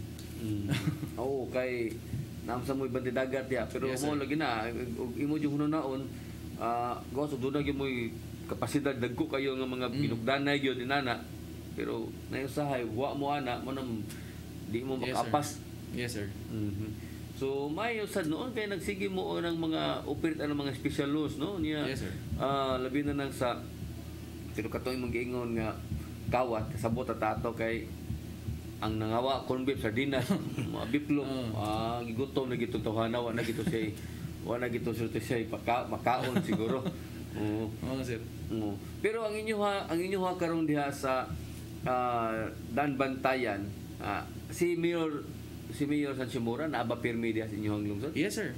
Oo kay namsa mo bantay dagat ya pero Yes, mo sir. lagi na imo jud hunaon gawas og dunay mo kapasidad dagko kayo nga mga pinugdanay gyud inana pero nayusahay wa mo ana mo nang di mo makapas. Yes sir. So may usad noon kay nagsige mo ng mga operate ang mga special laws no niya. Yes, sir. Labi na nang sa pero katoy mong giingon nga kawat kasabot tato kay ang nangawa corn beef sardinas mga biplop gigutom na gito tohana wa na gito siya makaon siguro. Oo sir. Pero ang inyo ha karon diha sa Dan Bantayan si Mayor Sanchimura na ba pirmi diha sa inyong lungsod? Yes sir.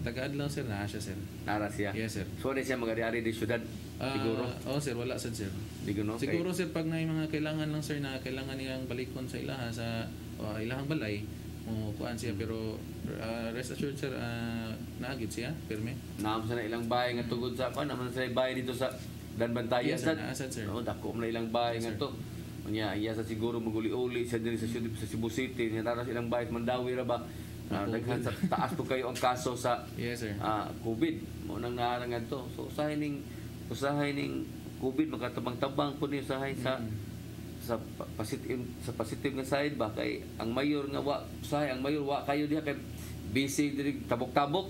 Taga-adlaw sir na siya sir. Nara siya. Yes sir. So siya magari-ari di syudad siguro. Sir wala sad sir. Siguro Sir pag may mga kailangan lang sir na kailangan niyang balikon sa ilaha sa ilahang balay mo kuan siya pero rest assured sir naagid siya pirmi. Naam sa na ilang bahay nga tugod sa naman sa bahay dito sa Dan Bantayan. Yes sir, naasad sir. Dako na ilang bahay Yes, nga sir. to. Unya iya sa siguro maguli-uli sa diri sa Cebu City nya taras ilang bahay Mandawi ra ba. Daghan sa taas po kayo ang kaso sa Yes sir. COVID mo nang naarangan to. So usahay ning COVID makatabang-tabang po niyo usahay sa positive nga side ba kay ang mayor nga ang mayor wa kayo diha kay busy diri tabok-tabok.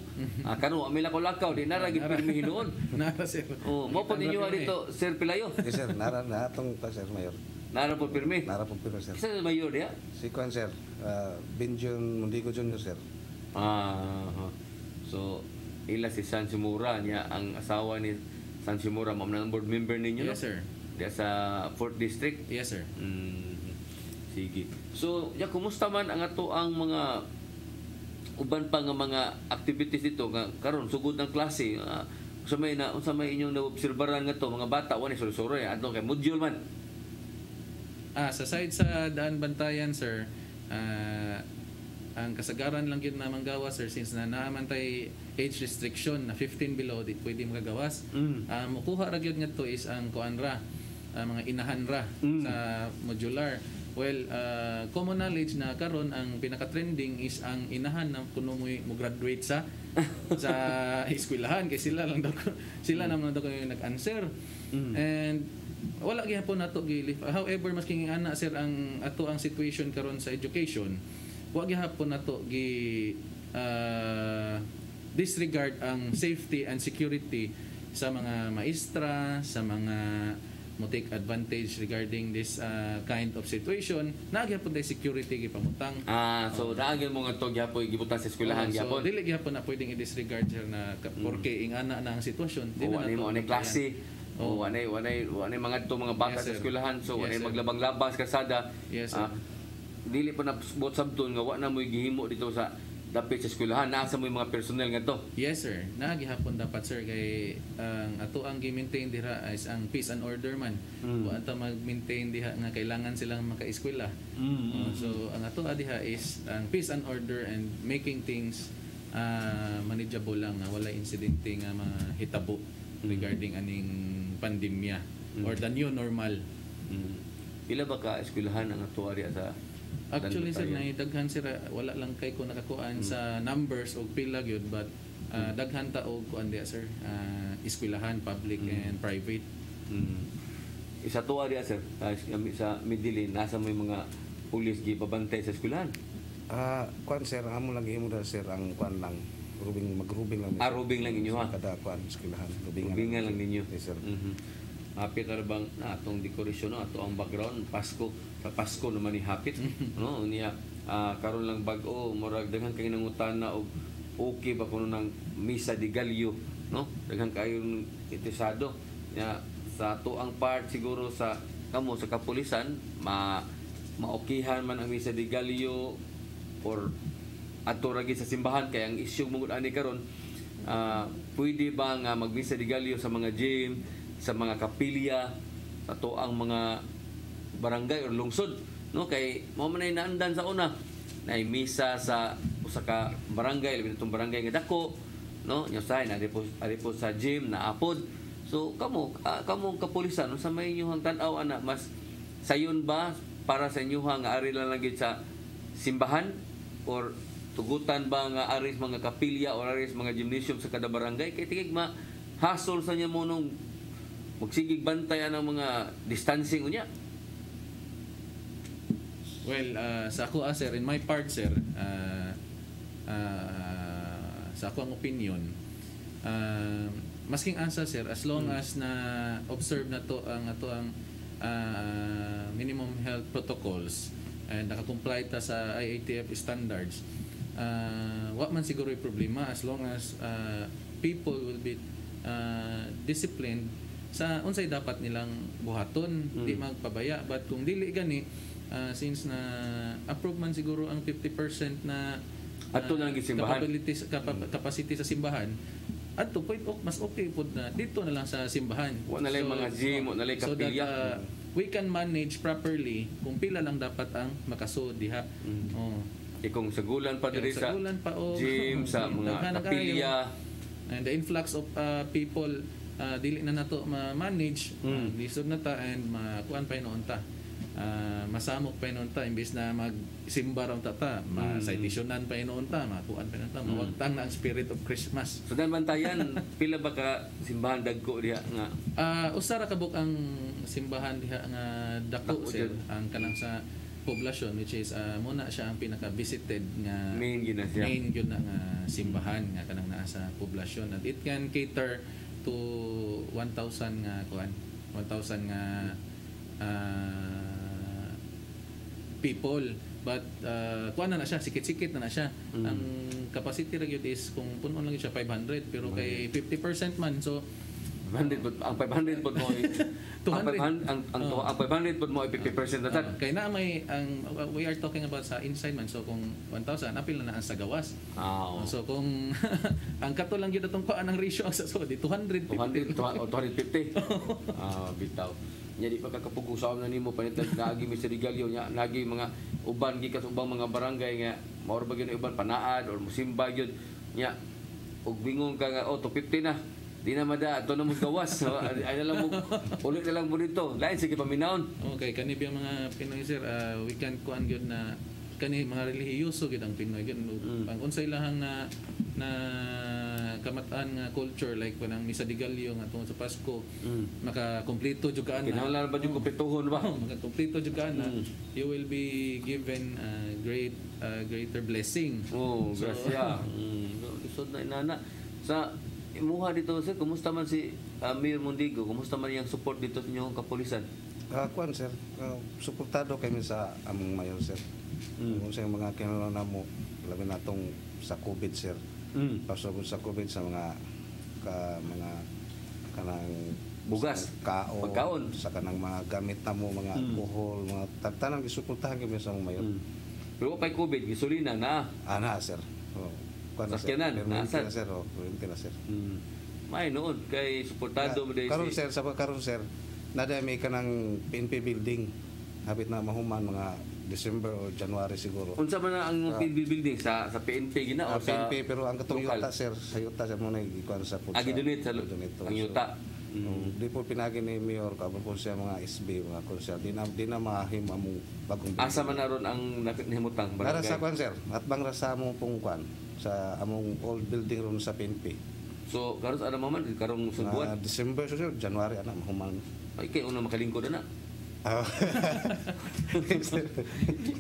Karon wa may lakaw-lakaw di nara gid pirmi hinuon. Nara sir. Mo po ninyo dito Sir Pilayo. Yes, sir. Nara na atong sir mayor. Nara po pirmi. Nara po pirmi sir. Isa mayor diha? Si Kwan sir, Benjon Mundico Jr. sir. So ila si Sanchimura niya ang asawa ni Sanchimura mo nang board member ninyo no? Yes sir. Diya sa 4th district. Yes sir. Sige. So, kumusta man ang ato ang mga uban pa nga mga activities dito nga karon sugod ng klase unsa may inyong naobserbaran nga to mga bata wani suro-suro adto kay module man. Sa side sa Daan Bantayan sir, ang kasagaran lang yun na manggawas sir since na naaman tay age restriction na 15 below di pwede magagawas. Mukuha ra gyud ngadto is ang kuanra mga inahan ra sa modular. Well, common knowledge na karon ang pinaka-trending is ang inahan na kuno mo graduate sa eskwelahan kay sila naman daw yung nag-answer. And wala gyapon nato gili. However, maski ana sir ang ato ang situation karon sa education, wa gyapon nato gi disregard ang safety and security sa mga maestra, sa mga mo take advantage regarding this kind of situation. Nagyapon tay security gipamutang. So naagin mo nga to gyapon gibutan sa eskwelahan gyapon. So dili gyapon na pwedeng i-disregard sir na porque ing ana na ang sitwasyon. Wala mo ani klase. Wala mga to mga bata Yes, sa sir. eskwelahan so wala Yes, sir. maglabang-labang sa kalsada. Yes, sir. Dili pa na bot sabton nga wa na mo gihimo dito sa dapit sa eskwelahan naa sa mo mga personnel nga to. Yes sir, nagihapon dapat sir kay ang ato ang gi-maintain diha is ang peace and order man. Wa ata mag-maintain diha nga kailangan silang maka-eskwela. So ang ato diha is ang peace and order and making things manageable lang nga wala insidente nga mahitabo regarding aning pandemya or the new normal. Pila ba ka eskwelahan ang ato diha sa Actually sir, daghan sir wala lang kay ko nakakuan sa numbers o pila gyud but daghan ta og kuan diha sir, eskwelahan public and private. Isa to diha sir sa Midilin nasa may mga pulis gi pabantay sa eskwelahan. Kwan sir, amo lagi mo sir ang kwan lang magrubing lang. Rubing lang inyo ha. Kada kuan eskwelahan. Rubingan lang ninyo. Yes, sir. Hapit na bang atong dekorasyon no, ato ang background Pasko. Sa Pasko naman ni hapit no niya karon lang bag-o murag daghan kay nangutana og okay ba kuno ng misa de Gallo no daghan kayo interesado ya sa ato ang part siguro sa kamo sa kapulisan maokihan man ang misa de Gallo or ato ragi sa simbahan kay ang issue mo ani karon pwede ba nga magmisa de Gallo sa mga gym, sa mga kapilya, sa ato ang mga barangay or lungsod no kay mo man ay naandan sa una na misa sa usa ka barangay labi nitong barangay nga dako no nya say na po sa gym na apod so kamo kapulisan sa may inyong tan-aw ana mas sayon ba para sa inyo nga ari lang lagi sa simbahan or tugutan ba nga aris mga kapilya or aris mga gymnasium sa kada barangay kay tigig hasol sa nya mo nung magsigig bantayan ang mga distancing unya. Well, sa ako sir, in my part sir, sa ako ang opinion, masking asa sir, as long as na observe na to ang minimum health protocols and nakakomply ta sa IATF standards, wa man siguro yung problema as long as people will be disciplined sa unsay dapat nilang buhaton, di magpabaya. But kung dili gani, since na approve man siguro ang 50% na ato lang gisimbahan capacity sa simbahan, ato point mas okay pud na dito na lang sa simbahan. Wa na lang mga gym, wa na lang kapilya. So that we can manage properly kung pila lang dapat ang makasud diha. Kung sagulan pa diri sa gym, sa mga kapilya, and the influx of people dili na nato ma-manage, lisod na ta and makuan pa noon ta. Masamok pa noon ta imbis na magsimba raw ta ma-citationan pa noon ta, makuan pa noon ta, mawagtang na ang spirit of Christmas. So dan bantayan pila ba ka simbahan dagko diha nga? Usa ra kabuk ang simbahan diha nga dako sir ang kanang sa poblasyon which is muna siya ang pinaka-visited nga main gyud na nga simbahan nga kanang naa sa poblasyon and it can cater to 1,000 nga kuan 1,000 nga people but kuan na siya sikit-sikit na siya ang capacity ra gyud is kung punon lang siya 500 pero kay 50% man so 500 ang 500 pod mo 200 ang 500 pod mo 50% na tad kay na may ang we are talking about sa inside man so kung 1,000 apil na ang sa gawas so kung ang kato lang gyud atong kuan ang ratio ang sa so di 200 250 bitaw nya di pa kakapugusaw na nimo panitan naagi Mr. Gallo nya nagi mga uban gikas ubang mga barangay nga maor ba gyud uban panaad or musimba gyud nya ug bingon ka nga 250 na di na mada ato na mo gawas ay na lang mo ulit na lang mo dito lain sige paminawon okay kani biya mga Pinoy sir we can kuan gyud na kani mga relihiyoso gyud ang Pinoy gyud ang unsay lahang na kamatan nga culture like panang misa de Gallo nga tungod sa Pasko makakompleto jud kaan kinahanglan ba jud kumpletuhon ba makakompleto jud kaan you will be given greater blessing grasya lisod na inana sa imuha dito sir kumusta man si Mayor Mondigo kumusta man yang support dito sa inyong kapulisan kuan sir suportado kami sa among mayor sir kung sa mga kinahanglan namo labi natong sa COVID sir pasabot sa COVID sa mga kanang bugas pagkaon sa kanang mga gamit namo mga alcohol mga tanang gisuportahan kami sa among mayor pero pay COVID gisulina na sir sakyanan nasa sir na sir may noon kay suportado mo karon sir sa karon sir nada may kanang PNP building habit na mahuman mga December or January siguro unsa man ang PNP building sa PNP gina o sa PNP pero ang katong yuta sir sa yuta sa muna gikuan sa pulsa gidonate sa ang yuta di po pinagi ni Mayor kabon po siya mga SB mga konsel di na mahim among bagong asa man naron ang nahimutang barangay para sa kwan sir at bang rasa mo pong kwan sa among old building room sa PNP so karon sa ano man karong sugbuan December so January ana mahuman ay kay una makalingkod na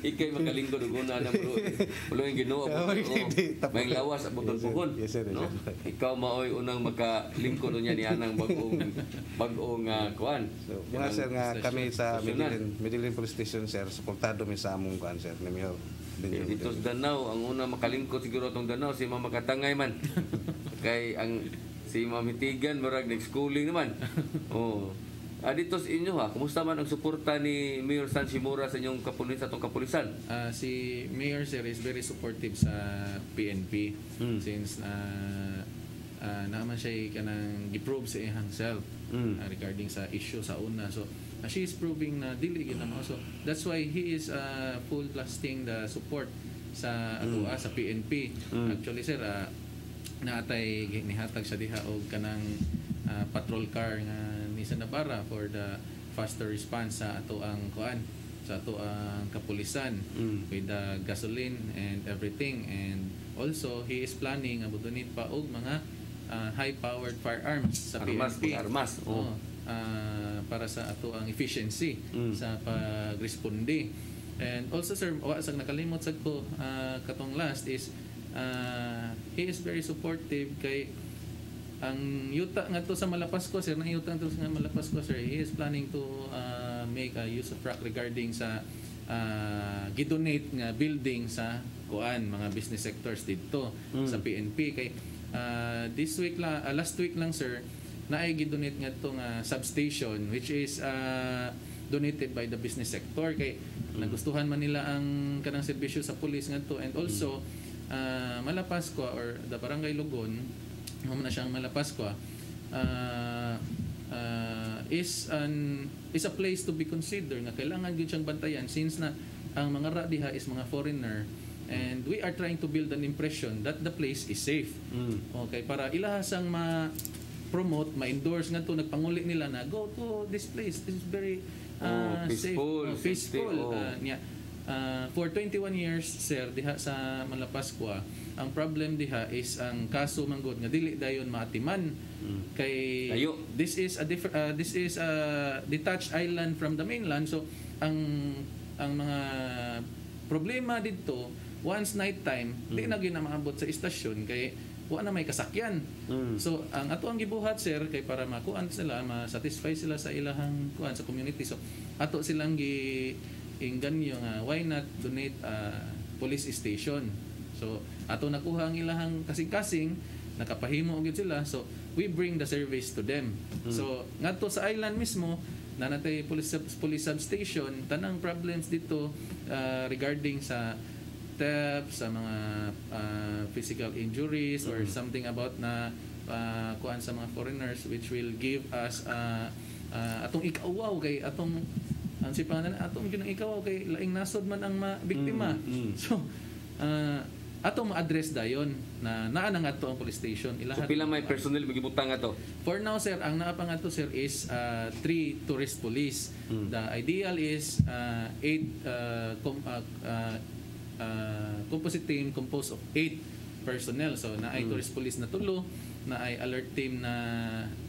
Ikay makalingkod ug una na bro. Ulo yung Ginoo may lawas ang butong puhon. Yes, sir. No? Ikaw maoy unang makalingkod unya ni anang bagong kuan. So, mga sir nga kami sa Medellin Police Station sir, suportado mi sa among kuan sir, ni Mayor dito sa Danau, ang una makalingkod siguro tong Danau si Mama Katangay man. Kay ang si Mamitigan murag next schooling naman. Oh. Dito sa inyo kumusta man ang suporta ni Mayor San Shimura sa inyong kapulisan, atong kapulisan? Si Mayor sir is very supportive sa PNP since naman siya kanang gi-prove sa iyang self regarding sa issue sa una. So she is proving na dili gyud na so that's why he is full blasting the support sa sa PNP. Actually sir naatay nihatag sa diha og kanang patrol car nga ni Sa Navarra for the faster response sa ato ang kuan sa ato ang kapulisan with the gasoline and everything, and also he is planning abudunit pa og mga high powered firearms sa PNP para sa ato ang efficiency sa pagresponde. And also sir wasag nakalimot sad ko katong last is he is very supportive kay ang yuta nga to sa Malapasko sir, na yuta to sa Malapasko sir, he is planning to make a use of rock regarding sa gidonate nga building sa kuan mga business sectors dito sa PNP kay this week lang last week lang sir na ay gidonate nga to nga substation which is donated by the business sector kay nagustuhan man nila ang kanang serbisyo sa police nga to, and also Malapasko or the Barangay Lugon mo na siyang Malapasko is a place to be considered nga kailangan gyud siyang bantayan since na ang mga ra diha is mga foreigner, and we are trying to build an impression that the place is safe. Okay, para ilahasang ma-promote, ma-endorse nga to, nagpanguli nila na go to this place, this is very peaceful. For 21 years sir diha sa Malapasko ang problem diha is ang kaso manggod nga dili dayon maatiman kay this is a detached island from the mainland, so ang mga problema dito once night time di na gyud na maabot sa istasyon kay wa na may kasakyan. So ang ato ang gibuhat sir kay para makuan sila, ma-satisfy sila sa ilahang kuan sa community, so ato silang inganyo nga why not donate police station. So ato nakuha ang ilahang kasing-kasing, nakapahimo gyud sila, so we bring the service to them. So ngadto sa island mismo na natay police substation, tanang problems dito regarding sa theft, sa mga physical injuries or something about na kuan sa mga foreigners, which will give us atong ikawaw kay atong ang sipangan atong gyud ikaw kay laing nasod man ang biktima. So atong ma-address dayon na naa na ngadto ang police station. So pila may personnel magibutang ato? For now sir, ang naa pa ngadto sir is 3 tourist police. The ideal is 8 composite team composed of 8 personnel. So naay tourist police na 3, naay alert team na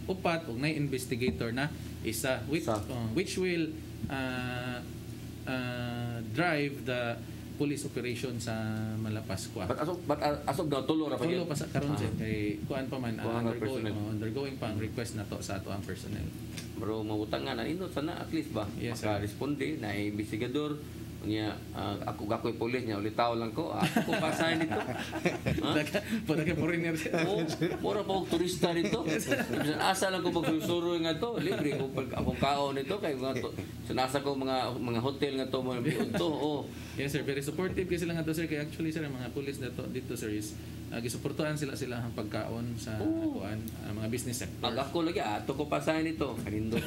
4 ug naay investigator na 1 which will drive the police operation sa Malapasko. But asog daw tulo ra pa tulo pa sa karon kay kuan pa man undergoing pa ang request na to sa ato ang personnel. Bro mabutangan na ino sana at least ba maka-responde na investigador niya ako police niya ulitaw lang ko ako pasahin dito para kay foreigner mura pa og turista dito asa lang ko magsusuroy nga to libre ko pag akong kaon nito kay mga to sinasa ko mga hotel nga to mo to yes sir, very supportive kasi lang ato sir kay actually sir ang mga police dito sir is gisuportuhan sila ang pagkaon sa kuan mga business sector. Ako lagi ato ko pasahin dito kanindot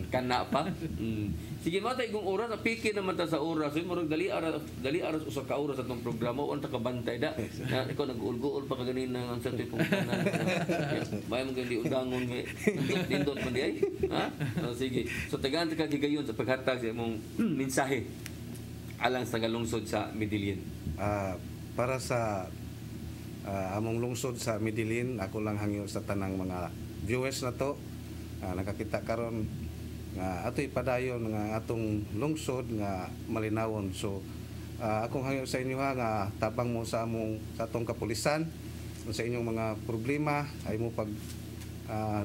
kana pa. Sige matay kung oras piki naman ta sa oras so murag dali aras usa ka oras atong programa on ta kabantay da na ikaw nag-uul pa kaganina ang sa tipong tanan may mo gandi udangon nga nindot man di ay sige so tagaan ka gigayon sa paghatag sa imong mensahe alang sa galungsod sa Medellin. Para sa among lungsod sa Medellin, ako lang hangyo sa tanang mga viewers na to nakakita karon nga ato'y padayon nga atong lungsod nga malinawon. So akong hangyo sa inyo ha nga tabang mo sa atong kapulisan sa inyong mga problema ay mo pag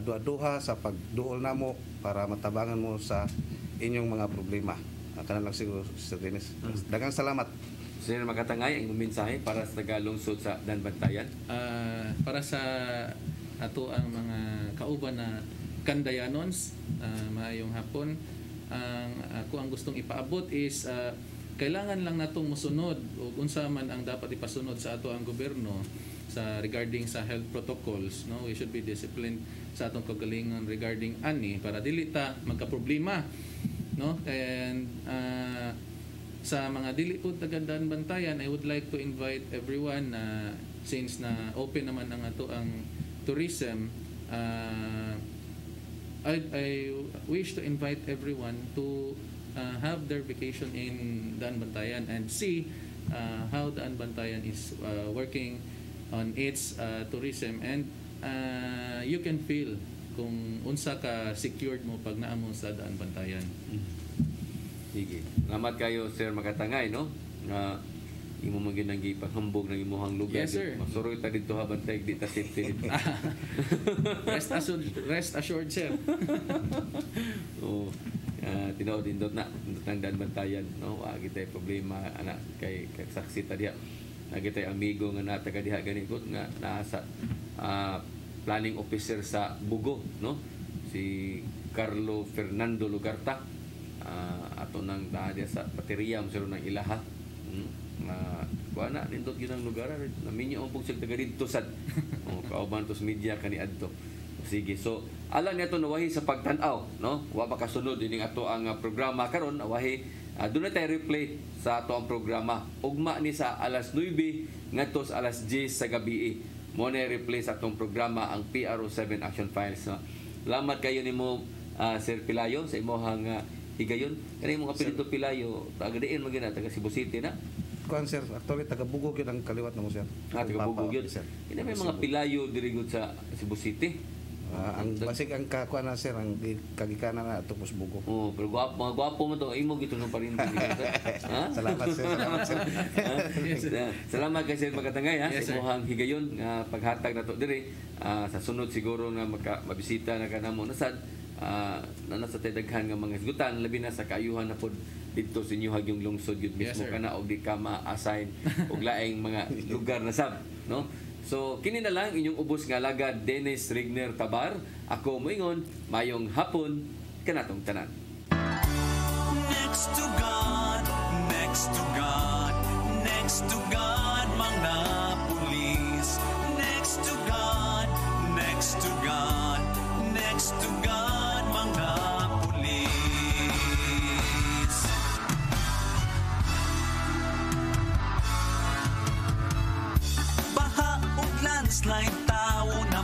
duha-duha sa pagduol namo para matabangan mo sa inyong mga problema. Kanan lang siguro, Sir Dennis. Daghang salamat. Sir Makatangay, ang mensahe para sa taga-lungsod sa Danbantayan? Para sa ato ang mga kauban na kandayanons, maayong hapon, ako ang gustong ipaabot is kailangan lang natong musunod o unsa man ang dapat ipasunod sa ato ang gobyerno sa regarding sa health protocols. No, we should be disciplined sa atong kagalingon regarding ani para dili ta magka-problema, no. And sa mga dili po taga Danbantayan, I would like to invite everyone na since na open naman ang ato ang tourism, I wish to invite everyone to have their vacation in Danbantayan and see how Danbantayan is working on its tourism, and you can feel kung unsa ka secured mo pag naa mo sa Danbantayan. Sige. Salamat kayo, Sir Makatangay, no? Na imo man ginang gipahambog ng imong lugar. Yes, sir. Masuroy ta dito ha bantay di ta safety dito. Rest assured, sir. Oh. Tinaw din dot na ng Danbantayan, no? Wa gitay problema ana kay saksi ta diha. Nagitay amigo nga nataga diha ganikot nga naa sa planning officer sa Bugo, no? Si Carlo Fernando Lugarta. Ato nang taadya sa Pateriam siro ng Ilaha. Kuana nindot gyud ang lugar naminyo ang pugsig taga didto sad. Kauban tos media kani adto. Sige, so alam niya ito nawahi sa pagtanaw, no? Wa pa kasunod ining ato ang programa karon nawahi doon na tayo replay sa ato ang programa. Ugma ni sa alas 9 ngadto sa alas 10 sa gabi. Mo na replay sa atong programa ang PRO7 Action Files. No? Salamat kayo nimo Sir Pilayo sa imong higayon. Kani mga apelyido Pilayo, taga-diin man gina taga Cebu City na. Kuan sir, actually taga Bugo gyud ang kaliwat namo sir. Taga Bugo gyud sir. Kini may mga Pilayo diri gud sa Cebu City. Ang basig ang kakuan na sir ang kagikanan na ato pos Bugo. Oh, pero mga gwapo mo to imo gito no parinting dito. Ha? Salamat sir, salamat sir. Salamat kay Sir Makatangay ha, sa imong higayon nga paghatag nato diri sa sunod siguro nga mabisita na kanamo nasad nasa daghan nga mga isgutan labi na sa kaayuhan na pod dito sa inyo hagyong lungsod yun mismo kana og di ka ma-assign og laing mga lugar na sab, no? So kini na lang inyong ubos nga alagad Dennis Rigner Tabar. Ako moingon mayong hapon kanatong tanan. Next to God, next to God, next to God mga pulis. Next to God, next to God, next to God mga pulis. Baha ug landslide tawo na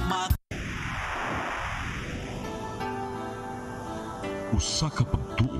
Usa ka pagtuo